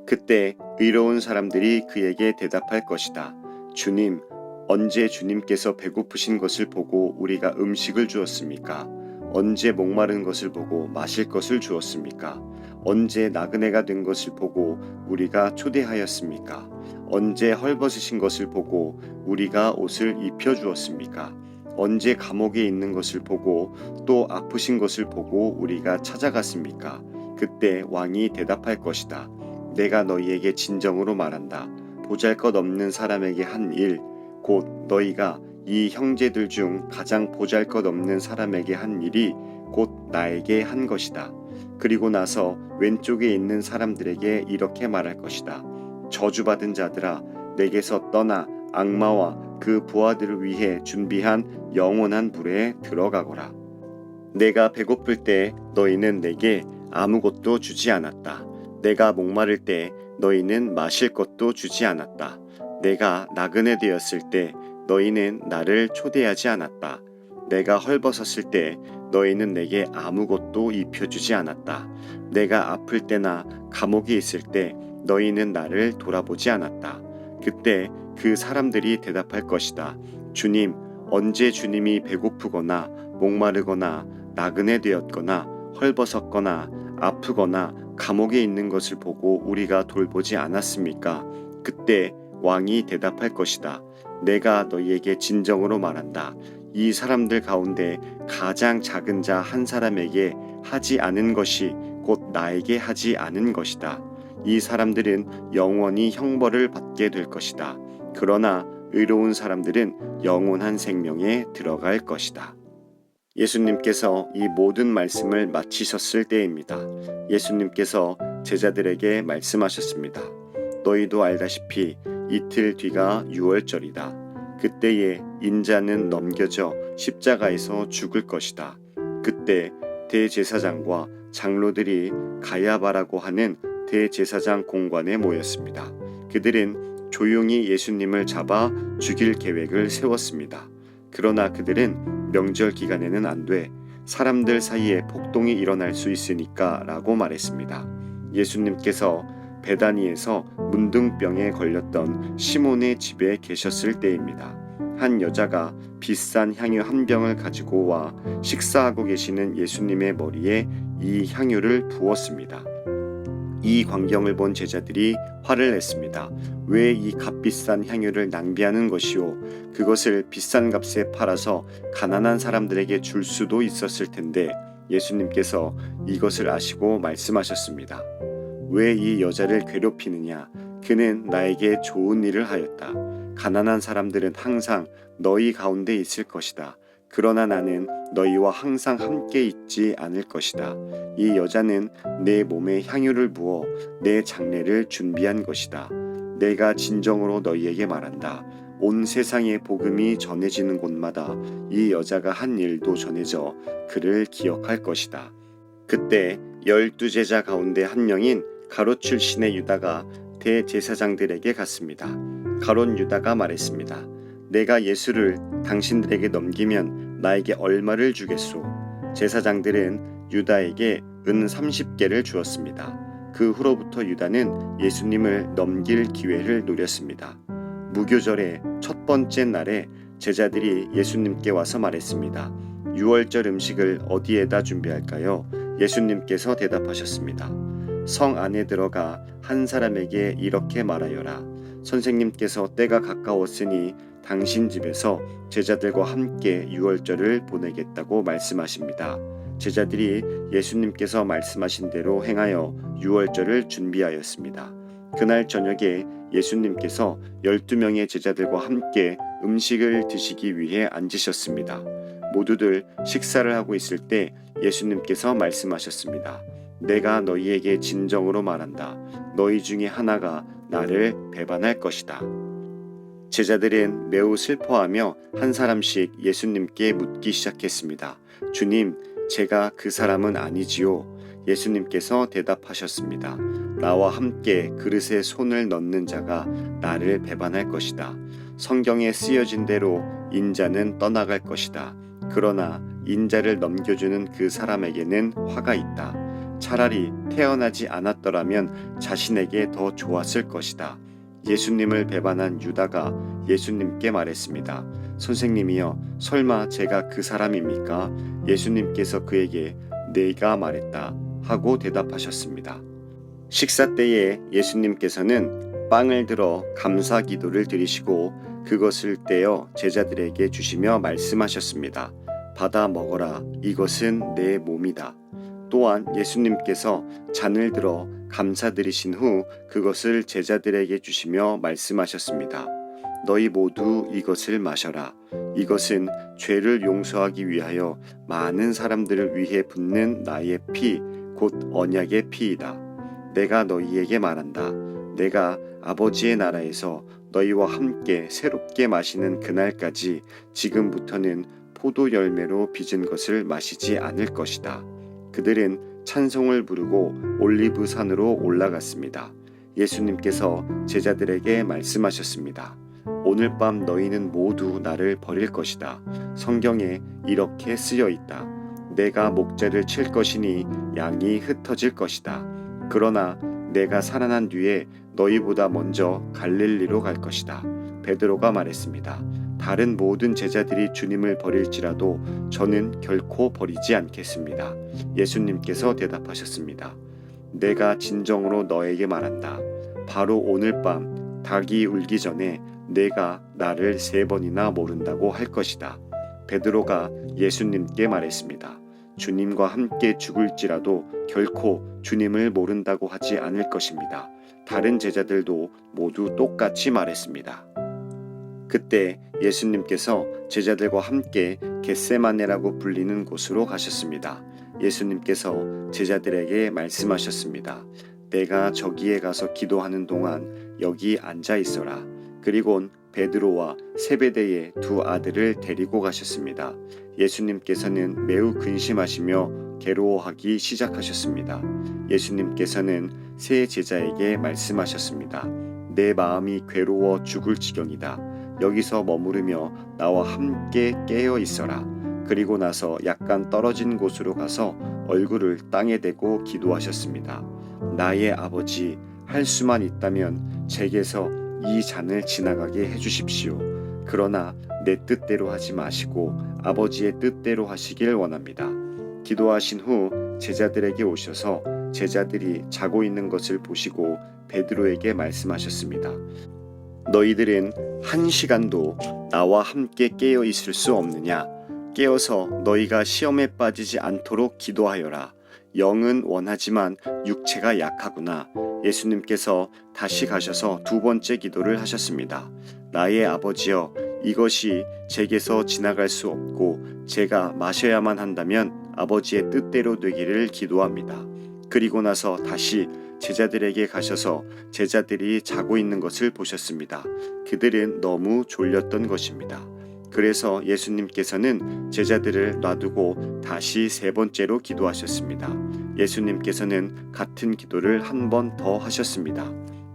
그때 의로운 사람들이 그에게 대답할 것이다. 주님, 언제 주님께서 배고프신 것을 보고 우리가 음식을 주었습니까? 언제 목마른 것을 보고 마실 것을 주었습니까? 언제 나그네가 된 것을 보고 우리가 초대하였습니까? 언제 헐벗으신 것을 보고 우리가 옷을 입혀 주었습니까? 언제 감옥에 있는 것을 보고 또 아프신 것을 보고 우리가 찾아갔습니까? 그때 왕이 대답할 것이다. 내가 너희에게 진정으로 말한다. 보잘것없는 사람에게 한 일, 곧 너희가 이 형제들 중 가장 보잘것없는 사람에게 한 일이 곧 나에게 한 것이다. 그리고 나서 왼쪽에 있는 사람들에게 이렇게 말할 것이다. 저주받은 자들아, 내게서 떠나 악마와 그 부하들을 위해 준비한 영원한 불에 들어가거라. 내가 배고플 때 너희는 내게 아무것도 주지 않았다. 내가 목마를 때 너희는 마실 것도 주지 않았다. 내가 나그네 되었을 때 너희는 나를 초대하지 않았다. 내가 헐벗었을 때 너희는 내게 아무것도 입혀주지 않았다. 내가 아플 때나 감옥에 있을 때 너희는 나를 돌아보지 않았다. 그때 그 사람들이 대답할 것이다. 주님, 언제 주님이 배고프거나 목마르거나 나그네 되었거나 헐벗었거나 아프거나 감옥에 있는 것을 보고 우리가 돌보지 않았습니까? 그때 왕이 대답할 것이다. 내가 너희에게 진정으로 말한다. 이 사람들 가운데 가장 작은 자 한 사람에게 하지 않은 것이 곧 나에게 하지 않은 것이다. 이 사람들은 영원히 형벌을 받게 될 것이다. 그러나 의로운 사람들은 영원한 생명에 들어갈 것이다. 예수님께서 이 모든 말씀을 마치셨을 때입니다. 예수님께서 제자들에게 말씀하셨습니다. 너희도 알다시피 이틀 뒤가 유월절이다. 그때에 인자는 넘겨져 십자가에서 죽을 것이다. 그때 대제사장과 장로들이 가야바라고 하는 대제사장 공관에 모였습니다. 그들은 조용히 예수님을 잡아 죽일 계획을 세웠습니다. 그러나 그들은 명절 기간에는 안 돼. 사람들 사이에 폭동이 일어날 수 있으니까 라고 말했습니다. 예수님께서 베다니에서 문둥병에 걸렸던 시몬의 집에 계셨을 때입니다. 한 여자가 비싼 향유 한 병을 가지고 와 식사하고 계시는 예수님의 머리에 이 향유를 부었습니다. 이 광경을 본 제자들이 화를 냈습니다. 왜 이 값비싼 향유를 낭비하는 것이오? 그것을 비싼 값에 팔아서 가난한 사람들에게 줄 수도 있었을 텐데. 예수님께서 이것을 아시고 말씀하셨습니다. 왜 이 여자를 괴롭히느냐? 그는 나에게 좋은 일을 하였다. 가난한 사람들은 항상 너희 가운데 있을 것이다. 그러나 나는 너희와 항상 함께 있지 않을 것이다. 이 여자는 내 몸에 향유를 부어 내 장례를 준비한 것이다. 내가 진정으로 너희에게 말한다. 온 세상에 복음이 전해지는 곳마다 이 여자가 한 일도 전해져 그를 기억할 것이다. 그때 12제자 가운데 한 명인 가롯 출신의 유다가 대제사장들에게 갔습니다. 가롯 유다가 말했습니다. 내가 예수를 당신들에게 넘기면 나에게 얼마를 주겠소? 제사장들은 유다에게 은 30개를 주었습니다. 그 후로부터 유다는 예수님을 넘길 기회를 노렸습니다. 무교절의 첫 번째 날에 제자들이 예수님께 와서 말했습니다. 유월절 음식을 어디에다 준비할까요? 예수님께서 대답하셨습니다. 성 안에 들어가 한 사람에게 이렇게 말하여라. 선생님께서 때가 가까웠으니 당신 집에서 제자들과 함께 유월절을 보내겠다고 말씀하십니다. 제자들이 예수님께서 말씀하신 대로 행하여 유월절을 준비하였습니다. 그날 저녁에 예수님께서 12명의 제자들과 함께 음식을 드시기 위해 앉으셨습니다. 모두들 식사를 하고 있을 때 예수님께서 말씀하셨습니다. 내가 너희에게 진정으로 말한다. 너희 중에 하나가 나를 배반할 것이다. 제자들은 매우 슬퍼하며 한 사람씩 예수님께 묻기 시작했습니다. 주님, 제가 그 사람은 아니지요. 예수님께서 대답하셨습니다. 나와 함께 그릇에 손을 넣는 자가 나를 배반할 것이다. 성경에 쓰여진 대로 인자는 떠나갈 것이다. 그러나 인자를 넘겨주는 그 사람에게는 화가 있다. 차라리 태어나지 않았더라면 자신에게 더 좋았을 것이다. 예수님을 배반한 유다가 예수님께 말했습니다. 선생님이여, 설마 제가 그 사람입니까? 예수님께서 그에게 네가 말했다 하고 대답하셨습니다. 식사 때에 예수님께서는 빵을 들어 감사 기도를 드리시고 그것을 떼어 제자들에게 주시며 말씀하셨습니다. 받아 먹어라. 이것은 내 몸이다. 또한 예수님께서 잔을 들어 감사드리신 후 그것을 제자들에게 주시며 말씀하셨습니다. 너희 모두 이것을 마셔라. 이것은 죄를 용서하기 위하여 많은 사람들을 위해 붓는 나의 피, 곧 언약의 피이다. 내가 너희에게 말한다. 내가 아버지의 나라에서 너희와 함께 새롭게 마시는 그날까지 지금부터는 포도 열매로 빚은 것을 마시지 않을 것이다. 그들은 찬송을 부르고 올리브 산으로 올라갔습니다. 예수님께서 제자들에게 말씀하셨습니다. 오늘 밤 너희는 모두 나를 버릴 것이다. 성경에 이렇게 쓰여 있다. 내가 목자를 칠 것이니 양이 흩어질 것이다. 그러나 내가 살아난 뒤에 너희보다 먼저 갈릴리로 갈 것이다. 베드로가 말했습니다. 다른 모든 제자들이 주님을 버릴지라도 저는 결코 버리지 않겠습니다. 예수님께서 대답하셨습니다. 내가 진정으로 너에게 말한다. 바로 오늘 밤 닭이 울기 전에 내가 나를 3번이나 모른다고 할 것이다. 베드로가 예수님께 말했습니다. 주님과 함께 죽을지라도 결코 주님을 모른다고 하지 않을 것입니다. 다른 제자들도 모두 똑같이 말했습니다. 그때 예수님께서 제자들과 함께 겟세마네라고 불리는 곳으로 가셨습니다. 예수님께서 제자들에게 말씀하셨습니다. 내가 저기에 가서 기도하는 동안 여기 앉아 있어라. 그리곤 베드로와 세베대의 2 아들을 데리고 가셨습니다. 예수님께서는 매우 근심하시며 괴로워하기 시작하셨습니다. 예수님께서는 세 제자에게 말씀하셨습니다. 내 마음이 괴로워 죽을 지경이다. 여기서 머무르며 나와 함께 깨어 있어라. 그리고 나서 약간 떨어진 곳으로 가서 얼굴을 땅에 대고 기도하셨습니다. 나의 아버지, 할 수만 있다면 제게서 이 잔을 지나가게 해주십시오. 그러나 내 뜻대로 하지 마시고 아버지의 뜻대로 하시길 원합니다. 기도하신 후 제자들에게 오셔서 제자들이 자고 있는 것을 보시고 베드로에게 말씀하셨습니다. 너희들은 1시간도 나와 함께 깨어 있을 수 없느냐? 깨어서 너희가 시험에 빠지지 않도록 기도하여라. 영은 원하지만 육체가 약하구나. 예수님께서 다시 가셔서 2번째 기도를 하셨습니다. 나의 아버지여, 이것이 제게서 지나갈 수 없고 제가 마셔야만 한다면 아버지의 뜻대로 되기를 기도합니다. 그리고 나서 다시 제자들에게 가셔서 제자들이 자고 있는 것을 보셨습니다. 그들은 너무 졸렸던 것입니다. 그래서 예수님께서는 제자들을 놔두고 다시 3번째로 기도하셨습니다. 예수님께서는 같은 기도를 한 번 더 하셨습니다.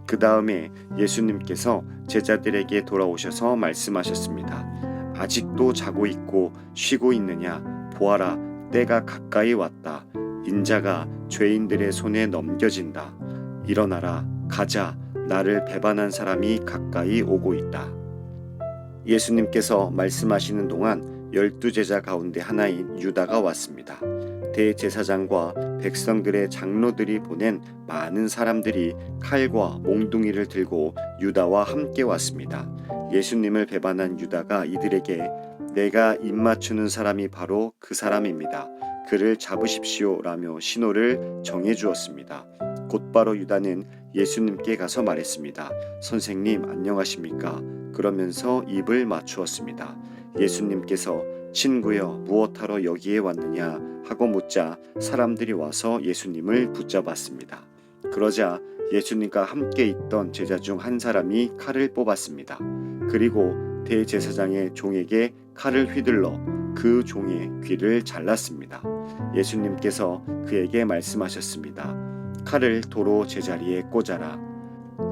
그 다음에 예수님께서 제자들에게 돌아오셔서 말씀하셨습니다. 아직도 자고 있고 쉬고 있느냐? 보아라, 때가 가까이 왔다. 인자가 죄인들의 손에 넘겨진다. 일어나라, 가자. 나를 배반한 사람이 가까이 오고 있다. 예수님께서 말씀하시는 동안 12제자 가운데 하나인 유다가 왔습니다. 대제사장과 백성들의 장로들이 보낸 많은 사람들이 칼과 몽둥이를 들고 유다와 함께 왔습니다. 예수님을 배반한 유다가 이들에게 내가 입맞추는 사람이 바로 그 사람입니다. 그를 잡으십시오 라며 신호를 정해주었습니다. 곧바로 유다는 예수님께 가서 말했습니다. 선생님 안녕하십니까? 그러면서 입을 맞추었습니다. 예수님께서 친구여 무엇하러 여기에 왔느냐 하고 묻자 사람들이 와서 예수님을 붙잡았습니다. 그러자 예수님과 함께 있던 제자 중 한 사람이 칼을 뽑았습니다. 그리고 대제사장의 종에게 칼을 휘둘러 그 종의 귀를 잘랐습니다. 예수님께서 그에게 말씀하셨습니다. 칼을 도로 제자리에 꽂아라.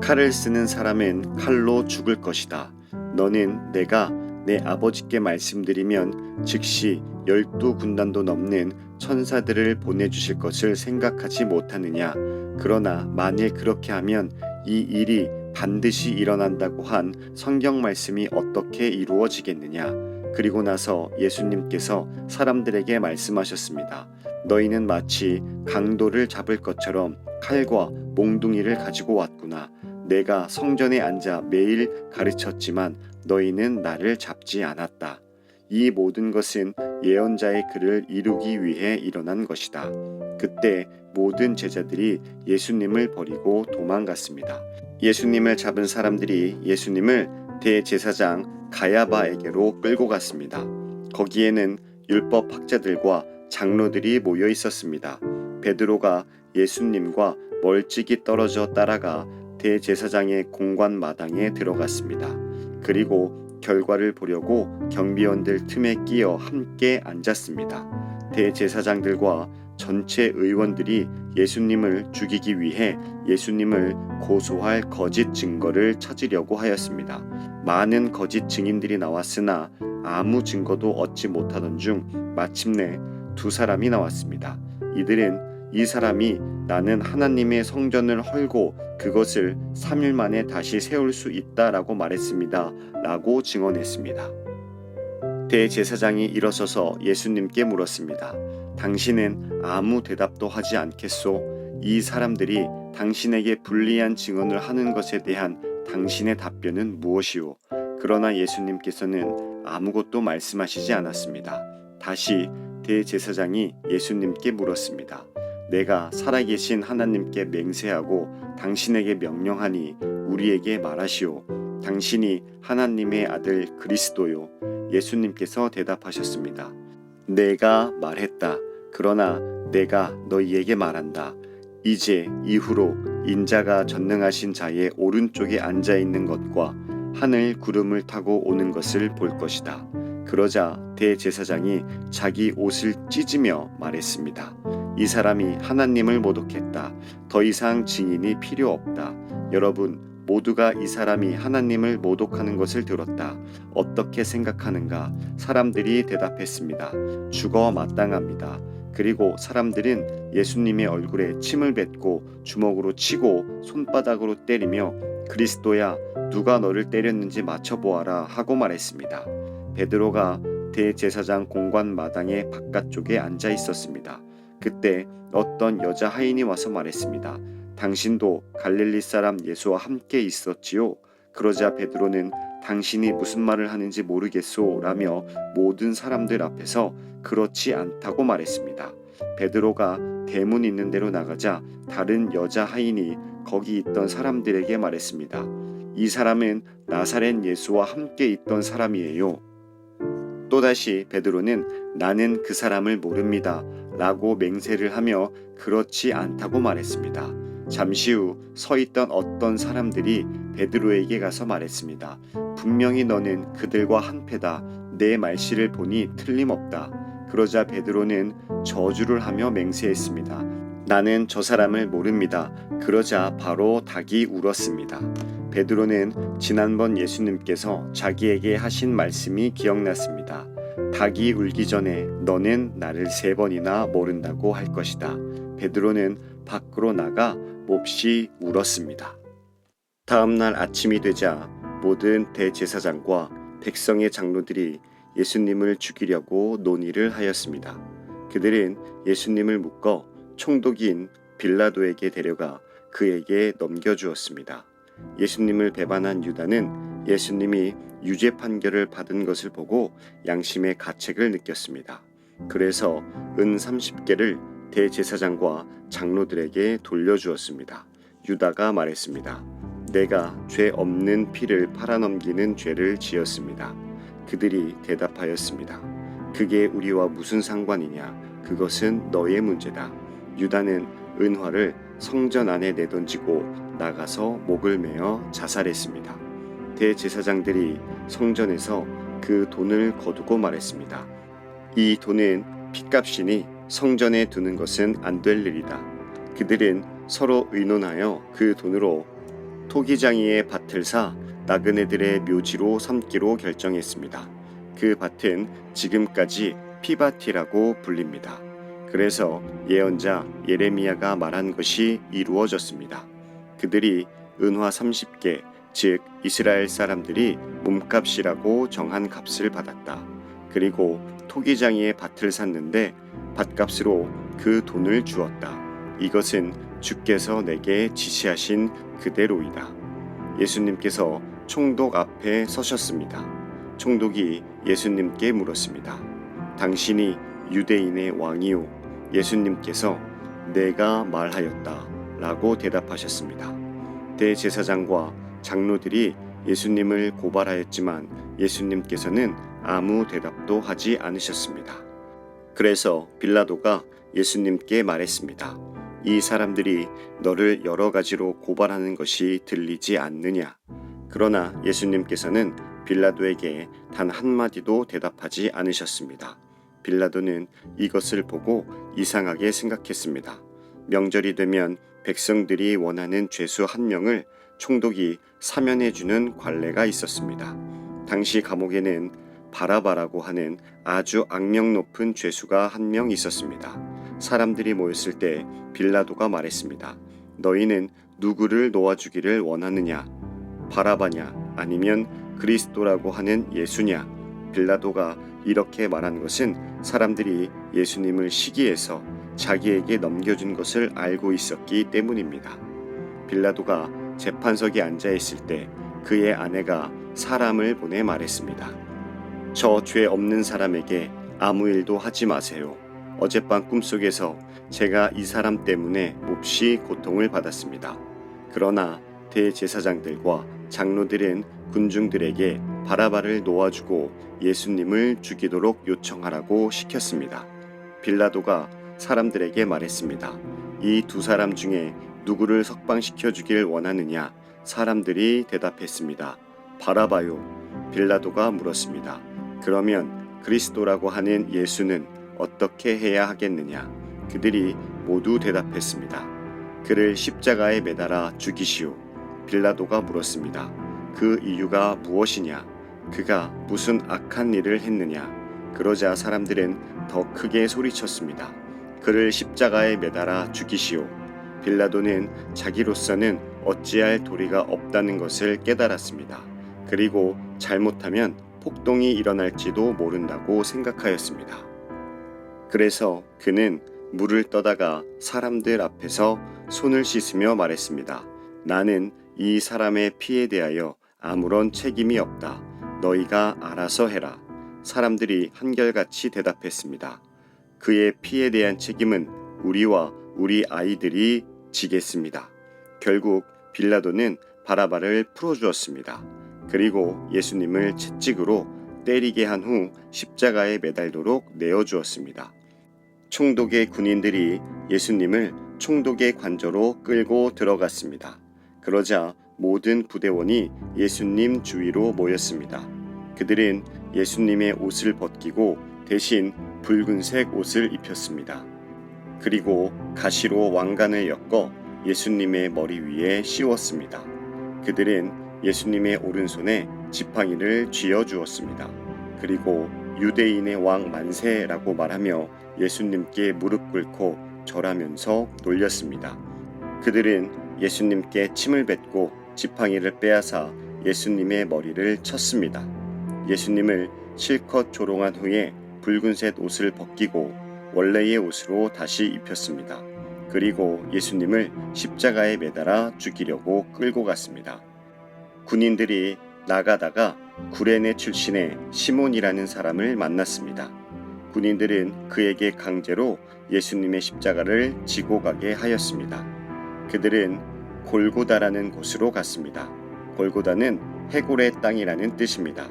칼을 쓰는 사람은 칼로 죽을 것이다. 너는 내가 내 아버지께 말씀드리면 즉시 12군단도 넘는 천사들을 보내주실 것을 생각하지 못하느냐. 그러나 만일 그렇게 하면 이 일이 반드시 일어난다고 한 성경 말씀이 어떻게 이루어지겠느냐. 그리고 나서 예수님께서 사람들에게 말씀하셨습니다. 너희는 마치 강도를 잡을 것처럼 칼과 몽둥이를 가지고 왔구나. 내가 성전에 앉아 매일 가르쳤지만 너희는 나를 잡지 않았다. 이 모든 것은 예언자의 글을 이루기 위해 일어난 것이다. 그때 모든 제자들이 예수님을 버리고 도망갔습니다. 예수님을 잡은 사람들이 예수님을 대제사장 가야바에게로 끌고 갔습니다. 거기에는 율법 학자들과 장로들이 모여 있었습니다. 베드로가 예수님과 멀찍이 떨어져 따라가 대제사장의 공관 마당에 들어갔습니다. 그리고 결과를 보려고 경비원들 틈에 끼어 함께 앉았습니다. 대제사장들과 전체 의원들이 예수님을 죽이기 위해 예수님을 고소할 거짓 증거를 찾으려고 하였습니다. 많은 거짓 증인들이 나왔으나 아무 증거도 얻지 못하던 중 마침내 두 사람이 나왔습니다. 이들은 이 사람이 나는 하나님의 성전을 헐고 그것을 3일 만에 다시 세울 수 있다라고 말했습니다. 라고 증언했습니다. 대제사장이 일어서서 예수님께 물었습니다. 당신은 아무 대답도 하지 않겠소? 이 사람들이 당신에게 불리한 증언을 하는 것에 대한 당신의 답변은 무엇이오? 그러나 예수님께서는 아무것도 말씀하시지 않았습니다. 다시 대제사장이 예수님께 물었습니다. 내가 살아계신 하나님께 맹세하고 당신에게 명령하니 우리에게 말하시오. 당신이 하나님의 아들 그리스도요. 예수님께서 대답하셨습니다. 내가 말했다. 그러나 내가 너희에게 말한다. 이제 이후로 인자가 전능하신 자의 오른쪽에 앉아 있는 것과 하늘 구름을 타고 오는 것을 볼 것이다. 그러자 대제사장이 자기 옷을 찢으며 말했습니다. 이 사람이 하나님을 모독했다. 더 이상 증인이 필요 없다. 여러분 모두가 이 사람이 하나님을 모독하는 것을 들었다. 어떻게 생각하는가? 사람들이 대답했습니다. 죽어 마땅합니다. 그리고 사람들은 예수님의 얼굴에 침을 뱉고 주먹으로 치고 손바닥으로 때리며 그리스도야 누가 너를 때렸는지 맞춰보아라 하고 말했습니다. 베드로가 대제사장 공관 마당의 바깥쪽에 앉아 있었습니다. 그때 어떤 여자 하인이 와서 말했습니다. 당신도 갈릴리 사람 예수와 함께 있었지요? 그러자 베드로는 당신이 무슨 말을 하는지 모르겠소 라며 모든 사람들 앞에서 그렇지 않다고 말했습니다. 베드로가 대문 있는 데로 나가자 다른 여자 하인이 거기 있던 사람들에게 말했습니다. 이 사람은 나사렛 예수와 함께 있던 사람이에요. 또다시 베드로는 나는 그 사람을 모릅니다 라고 맹세를 하며 그렇지 않다고 말했습니다. 잠시 후 서 있던 어떤 사람들이 베드로에게 가서 말했습니다. 분명히 너는 그들과 한패다. 내 말씨를 보니 틀림없다. 그러자 베드로는 저주를 하며 맹세했습니다. 나는 저 사람을 모릅니다. 그러자 바로 닭이 울었습니다. 베드로는 지난번 예수님께서 자기에게 하신 말씀이 기억났습니다. 닭이 울기 전에 너는 나를 3번이나 모른다고 할 것이다. 베드로는 밖으로 나가 몹시 울었습니다. 다음 날 아침이 되자 모든 대제사장과 백성의 장로들이 예수님을 죽이려고 논의를 하였습니다. 그들은 예수님을 묶어 총독인 빌라도에게 데려가 그에게 넘겨주었습니다. 예수님을 배반한 유다는 예수님이 유죄 판결을 받은 것을 보고 양심의 가책을 느꼈습니다. 그래서 은 30개를 대제사장과 장로들에게 돌려주었습니다. 유다가 말했습니다. 내가 죄 없는 피를 팔아넘기는 죄를 지었습니다. 그들이 대답하였습니다. 그게 우리와 무슨 상관이냐? 그것은 너의 문제다. 유다는 은화를 성전 안에 내던지고 나가서 목을 메어 자살했습니다. 대제사장들이 성전에서 그 돈을 거두고 말했습니다. 이 돈은 핏값이니 성전에 두는 것은 안 될 일이다. 그들은 서로 의논하여 그 돈으로 토기장이의 밭을 사 나그네들의 묘지로 삼기로 결정했습니다. 그 밭은 지금까지 피바티라고 불립니다. 그래서 예언자 예레미야가 말한 것이 이루어졌습니다. 그들이 은화 30개, 즉 이스라엘 사람들이 몸값이라고 정한 값을 받았다. 그리고 토기장이의 밭을 샀는데 밭값으로 그 돈을 주었다. 이것은 주께서 내게 지시하신 그대로이다. 예수님께서 총독 앞에 서셨습니다. 총독이 예수님께 물었습니다. 당신이 유대인의 왕이요? 예수님께서 내가 말하였다 라고 대답하셨습니다. 대제사장과 장로들이 예수님을 고발하였지만 예수님께서는 아무 대답도 하지 않으셨습니다. 그래서 빌라도가 예수님께 말했습니다. 이 사람들이 너를 여러 가지로 고발하는 것이 들리지 않느냐? 그러나 예수님께서는 빌라도에게 단 한마디도 대답하지 않으셨습니다. 빌라도는 이것을 보고 이상하게 생각했습니다. 명절이 되면 백성들이 원하는 죄수 한 명을 총독이 사면해주는 관례가 있었습니다. 당시 감옥에는 바라바라고 하는 아주 악명 높은 죄수가 한 명 있었습니다. 사람들이 모였을 때 빌라도가 말했습니다. 너희는 누구를 놓아주기를 원하느냐? 바라바냐? 아니면 그리스도라고 하는 예수냐? 빌라도가 이렇게 말한 것은 사람들이 예수님을 시기해서 자기에게 넘겨준 것을 알고 있었기 때문입니다. 빌라도가 재판석에 앉아 있을 때 그의 아내가 사람을 보내 말했습니다. 저 죄 없는 사람에게 아무 일도 하지 마세요. 어젯밤 꿈속에서 제가 이 사람 때문에 몹시 고통을 받았습니다. 그러나 대제사장들과 장로들은 군중들에게 바라바를 놓아주고 예수님을 죽이도록 요청하라고 시켰습니다. 빌라도가 사람들에게 말했습니다. 이 두 사람 중에 누구를 석방시켜 주길 원하느냐? 사람들이 대답했습니다. 바라바요. 빌라도가 물었습니다. 그러면 그리스도라고 하는 예수는 어떻게 해야 하겠느냐? 그들이 모두 대답했습니다. 그를 십자가에 매달아 죽이시오. 빌라도가 물었습니다. 그 이유가 무엇이냐? 그가 무슨 악한 일을 했느냐? 그러자 사람들은 더 크게 소리쳤습니다. 그를 십자가에 매달아 죽이시오. 빌라도는 자기로서는 어찌할 도리가 없다는 것을 깨달았습니다. 그리고 잘못하면 폭동이 일어날지도 모른다고 생각하였습니다. 그래서 그는 물을 떠다가 사람들 앞에서 손을 씻으며 말했습니다. 나는 이 사람의 피에 대하여 아무런 책임이 없다. 너희가 알아서 해라. 사람들이 한결같이 대답했습니다. 그의 피에 대한 책임은 우리와 우리 아이들이 지겠습니다. 결국 빌라도는 바라바를 풀어주었습니다. 그리고 예수님을 채찍으로 때리게 한 후 십자가에 매달도록 내어주었습니다. 총독의 군인들이 예수님을 총독의 관저로 끌고 들어갔습니다. 그러자 모든 부대원이 예수님 주위로 모였습니다. 그들은 예수님의 옷을 벗기고 대신 붉은색 옷을 입혔습니다. 그리고 가시로 왕관을 엮어 예수님의 머리 위에 씌웠습니다. 그들은 예수님의 오른손에 지팡이를 쥐어 주었습니다. 그리고 유대인의 왕 만세라고 말하며 예수님께 무릎 꿇고 절하면서 놀렸습니다. 그들은 예수님께 침을 뱉고 지팡이를 빼앗아 예수님의 머리를 쳤습니다. 예수님을 실컷 조롱한 후에 붉은색 옷을 벗기고 원래의 옷으로 다시 입혔습니다. 그리고 예수님을 십자가에 매달아 죽이려고 끌고 갔습니다. 군인들이 나가다가 구레네 출신의 시몬이라는 사람을 만났습니다. 군인들은 그에게 강제로 예수님의 십자가를 지고 가게 하였습니다. 그들은 골고다라는 곳으로 갔습니다. 골고다는 해골의 땅이라는 뜻입니다.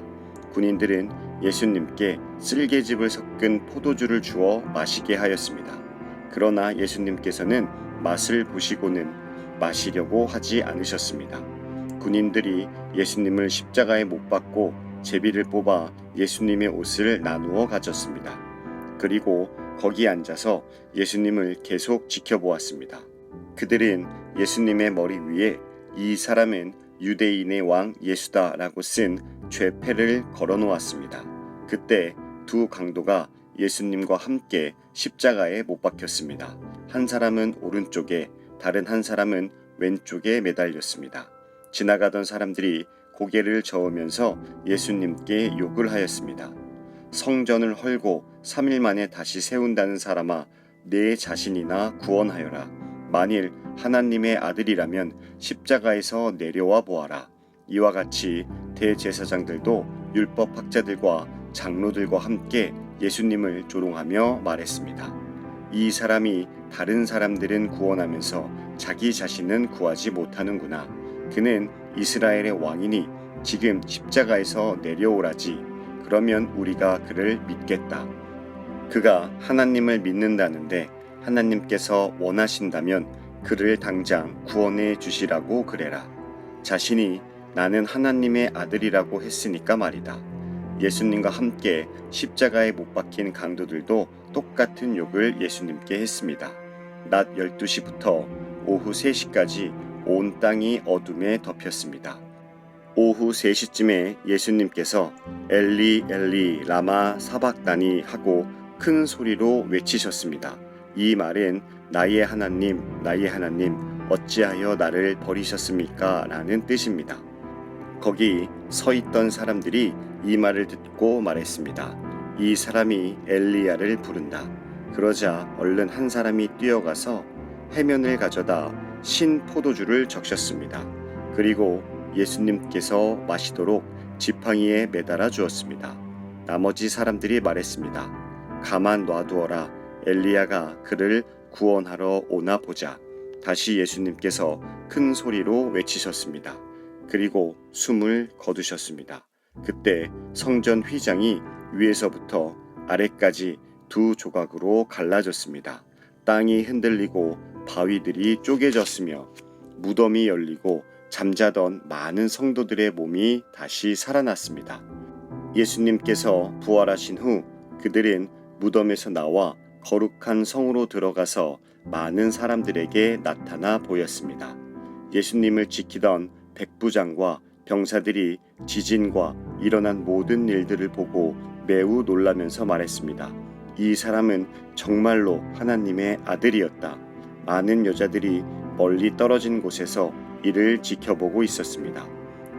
군인들은 예수님께 쓸개즙을 섞은 포도주를 주어 마시게 하였습니다. 그러나 예수님께서는 맛을 보시고는 마시려고 하지 않으셨습니다. 군인들이 예수님을 십자가에 못 박고 제비를 뽑아 예수님의 옷을 나누어 가졌습니다. 그리고 거기 앉아서 예수님을 계속 지켜보았습니다. 그들은 예수님의 머리 위에 이 사람은 유대인의 왕 예수다라고 쓴 죄패를 걸어 놓았습니다. 그때 두 강도가 예수님과 함께 십자가에 못 박혔습니다. 한 사람은 오른쪽에, 다른 한 사람은 왼쪽에 매달렸습니다. 지나가던 사람들이 고개를 저으면서 예수님께 욕을 하였습니다. 성전을 헐고 3일 만에 다시 세운다는 사람아, 내 자신이나 구원하여라. 만일 하나님의 아들이라면 십자가에서 내려와 보아라. 이와 같이 대제사장들도 율법학자들과 장로들과 함께 예수님을 조롱하며 말했습니다. 이 사람이 다른 사람들은 구원하면서 자기 자신은 구하지 못하는구나. 그는 이스라엘의 왕이니 지금 십자가에서 내려오라지. 그러면 우리가 그를 믿겠다. 그가 하나님을 믿는다는데 하나님께서 원하신다면 그를 당장 구원해 주시라고 그래라. 자신이 나는 하나님의 아들이라고 했으니까 말이다. 예수님과 함께 십자가에 못 박힌 강도들도 똑같은 욕을 예수님께 했습니다. 낮 12시부터 오후 3시까지 온 땅이 어둠에 덮였습니다. 오후 3시쯤에 예수님께서 엘리 엘리 라마 사박다니 하고 큰 소리로 외치셨습니다. 이 말은 나의 하나님 어찌하여 나를 버리셨습니까? 라는 뜻입니다. 거기 서 있던 사람들이 이 말을 듣고 말했습니다. 이 사람이 엘리야를 부른다. 그러자 얼른 한 사람이 뛰어가서 해면을 가져다 신 포도주를 적셨습니다. 그리고 예수님께서 마시도록 지팡이에 매달아 주었습니다. 나머지 사람들이 말했습니다. 가만 놔두어라. 엘리야가 그를 구원하러 오나 보자. 다시 예수님께서 큰 소리로 외치셨습니다. 그리고 숨을 거두셨습니다. 그때 성전 휘장이 위에서부터 아래까지 두 조각으로 갈라졌습니다. 땅이 흔들리고 바위들이 쪼개졌으며 무덤이 열리고 잠자던 많은 성도들의 몸이 다시 살아났습니다. 예수님께서 부활하신 후 그들은 무덤에서 나와 거룩한 성으로 들어가서 많은 사람들에게 나타나 보였습니다. 예수님을 지키던 백부장과 병사들이 지진과 일어난 모든 일들을 보고 매우 놀라면서 말했습니다. 이 사람은 정말로 하나님의 아들이었다. 많은 여자들이 멀리 떨어진 곳에서 이를 지켜보고 있었습니다.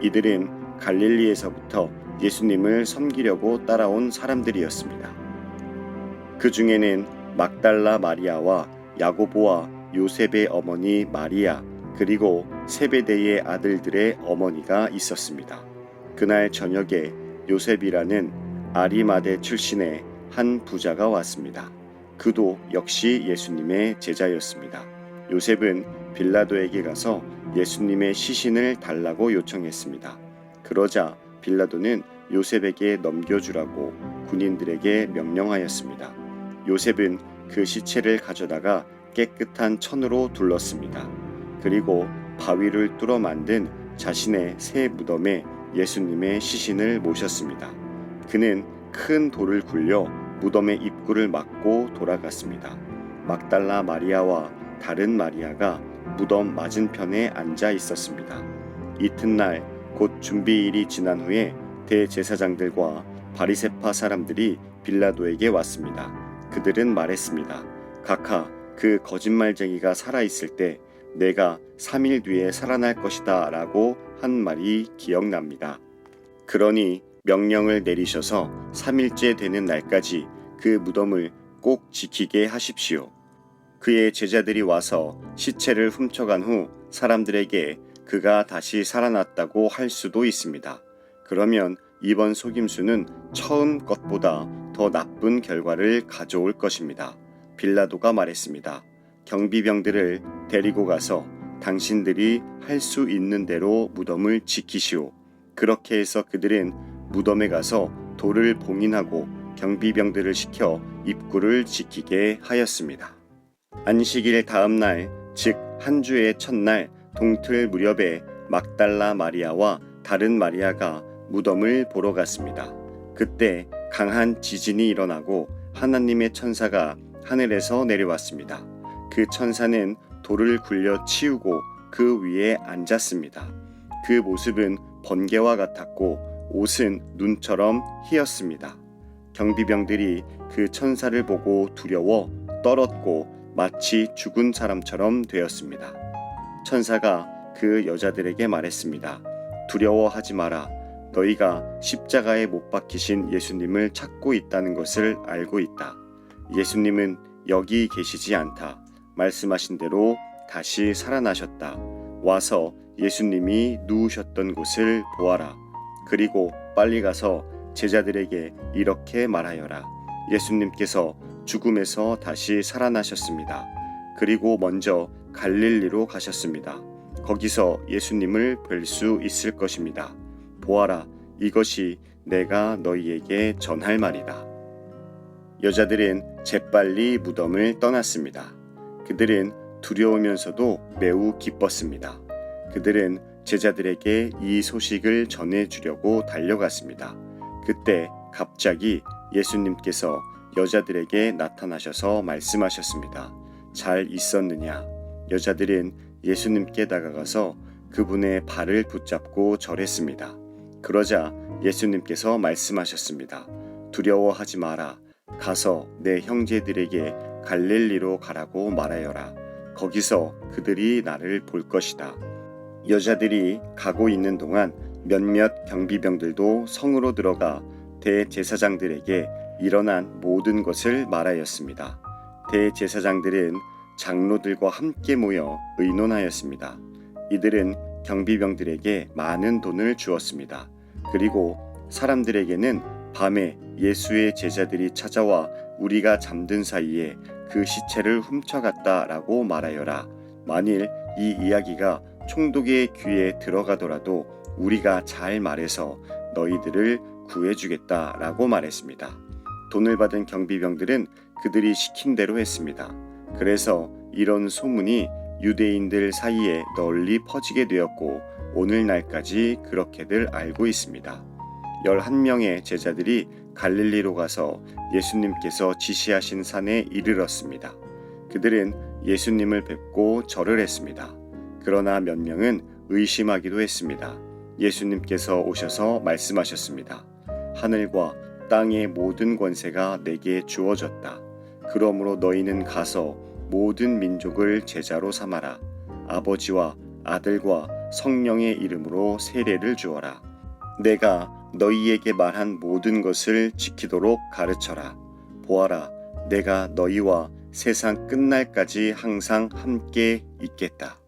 이들은 갈릴리에서부터 예수님을 섬기려고 따라온 사람들이었습니다. 그 중에는 막달라 마리아와 야고보와 요셉의 어머니 마리아 그리고 세베대의 아들들의 어머니가 있었습니다. 그날 저녁에 요셉이라는 아리마대 출신의 한 부자가 왔습니다. 그도 역시 예수님의 제자였습니다. 요셉은 빌라도에게 가서 예수님의 시신을 달라고 요청했습니다. 그러자 빌라도는 요셉에게 넘겨주라고 군인들에게 명령하였습니다. 요셉은 그 시체를 가져다가 깨끗한 천으로 둘렀습니다. 그리고 바위를 뚫어 만든 자신의 새 무덤에 예수님의 시신을 모셨습니다. 그는 큰 돌을 굴려 무덤의 입구를 막고 돌아갔습니다. 막달라 마리아와 다른 마리아가 무덤 맞은편에 앉아 있었습니다. 이튿날 곧 준비일이 지난 후에 대제사장들과 바리새파 사람들이 빌라도에게 왔습니다. 그들은 말했습니다. 각하, 그 거짓말쟁이가 살아있을 때 내가 3일 뒤에 살아날 것이다 라고 한 말이 기억납니다. 그러니 명령을 내리셔서 3일째 되는 날까지 그 무덤을 꼭 지키게 하십시오. 그의 제자들이 와서 시체를 훔쳐간 후 사람들에게 그가 다시 살아났다고 할 수도 있습니다. 그러면 이번 속임수는 처음 것보다 더 나쁜 결과를 가져올 것입니다. 빌라도가 말했습니다. 경비병들을 데리고 가서 당신들이 할 수 있는 대로 무덤을 지키시오. 그렇게 해서 그들은 무덤에 가서 돌을 봉인하고 경비병들을 시켜 입구를 지키게 하였습니다. 안식일 다음 날, 즉 한 주의 첫날 동틀 무렵에 막달라 마리아와 다른 마리아가 무덤을 보러 갔습니다. 그때 강한 지진이 일어나고 하나님의 천사가 하늘에서 내려왔습니다. 그 천사는 돌을 굴려 치우고 그 위에 앉았습니다. 그 모습은 번개와 같았고 옷은 눈처럼 희었습니다. 경비병들이 그 천사를 보고 두려워 떨었고 마치 죽은 사람처럼 되었습니다. 천사가 그 여자들에게 말했습니다. 두려워하지 마라. 너희가 십자가에 못 박히신 예수님을 찾고 있다는 것을 알고 있다. 예수님은 여기 계시지 않다. 말씀하신 대로 다시 살아나셨다. 와서 예수님이 누우셨던 곳을 보아라. 그리고 빨리 가서 제자들에게 이렇게 말하여라. 예수님께서 죽음에서 다시 살아나셨습니다. 그리고 먼저 갈릴리로 가셨습니다. 거기서 예수님을 뵐 수 있을 것입니다. 보아라, 이것이 내가 너희에게 전할 말이다. 여자들은 재빨리 무덤을 떠났습니다. 그들은 두려우면서도 매우 기뻤습니다. 그들은 제자들에게 이 소식을 전해주려고 달려갔습니다. 그때 갑자기 예수님께서 여자들에게 나타나셔서 말씀하셨습니다. 잘 있었느냐? 여자들은 예수님께 다가가서 그분의 발을 붙잡고 절했습니다. 그러자 예수님께서 말씀하셨습니다. 두려워하지 마라. 가서 내 형제들에게 갈릴리로 가라고 말하여라. 거기서 그들이 나를 볼 것이다. 여자들이 가고 있는 동안 몇몇 경비병들도 성으로 들어가 대제사장들에게 일어난 모든 것을 말하였습니다. 대제사장들은 장로들과 함께 모여 의논하였습니다. 이들은 경비병들에게 많은 돈을 주었습니다. 그리고 사람들에게는 밤에 예수의 제자들이 찾아와 우리가 잠든 사이에 그 시체를 훔쳐갔다라고 말하여라. 만일 이 이야기가 총독의 귀에 들어가더라도 우리가 잘 말해서 너희들을 구해주겠다라고 말했습니다. 돈을 받은 경비병들은 그들이 시킨 대로 했습니다. 그래서 이런 소문이 유대인들 사이에 널리 퍼지게 되었고 오늘날까지 그렇게들 알고 있습니다. 11명의 제자들이 갈릴리로 가서 예수님께서 지시하신 산에 이르렀습니다. 그들은 예수님을 뵙고 절을 했습니다. 그러나 몇 명은 의심하기도 했습니다. 예수님께서 오셔서 말씀하셨습니다. 하늘과 땅의 모든 권세가 내게 주어졌다. 그러므로 너희는 가서 모든 민족을 제자로 삼아라. 아버지와 아들과 성령의 이름으로 세례를 주어라. 내가 너희에게 말한 모든 것을 지키도록 가르쳐라. 보아라, 내가 너희와 세상 끝날까지 항상 함께 있겠다.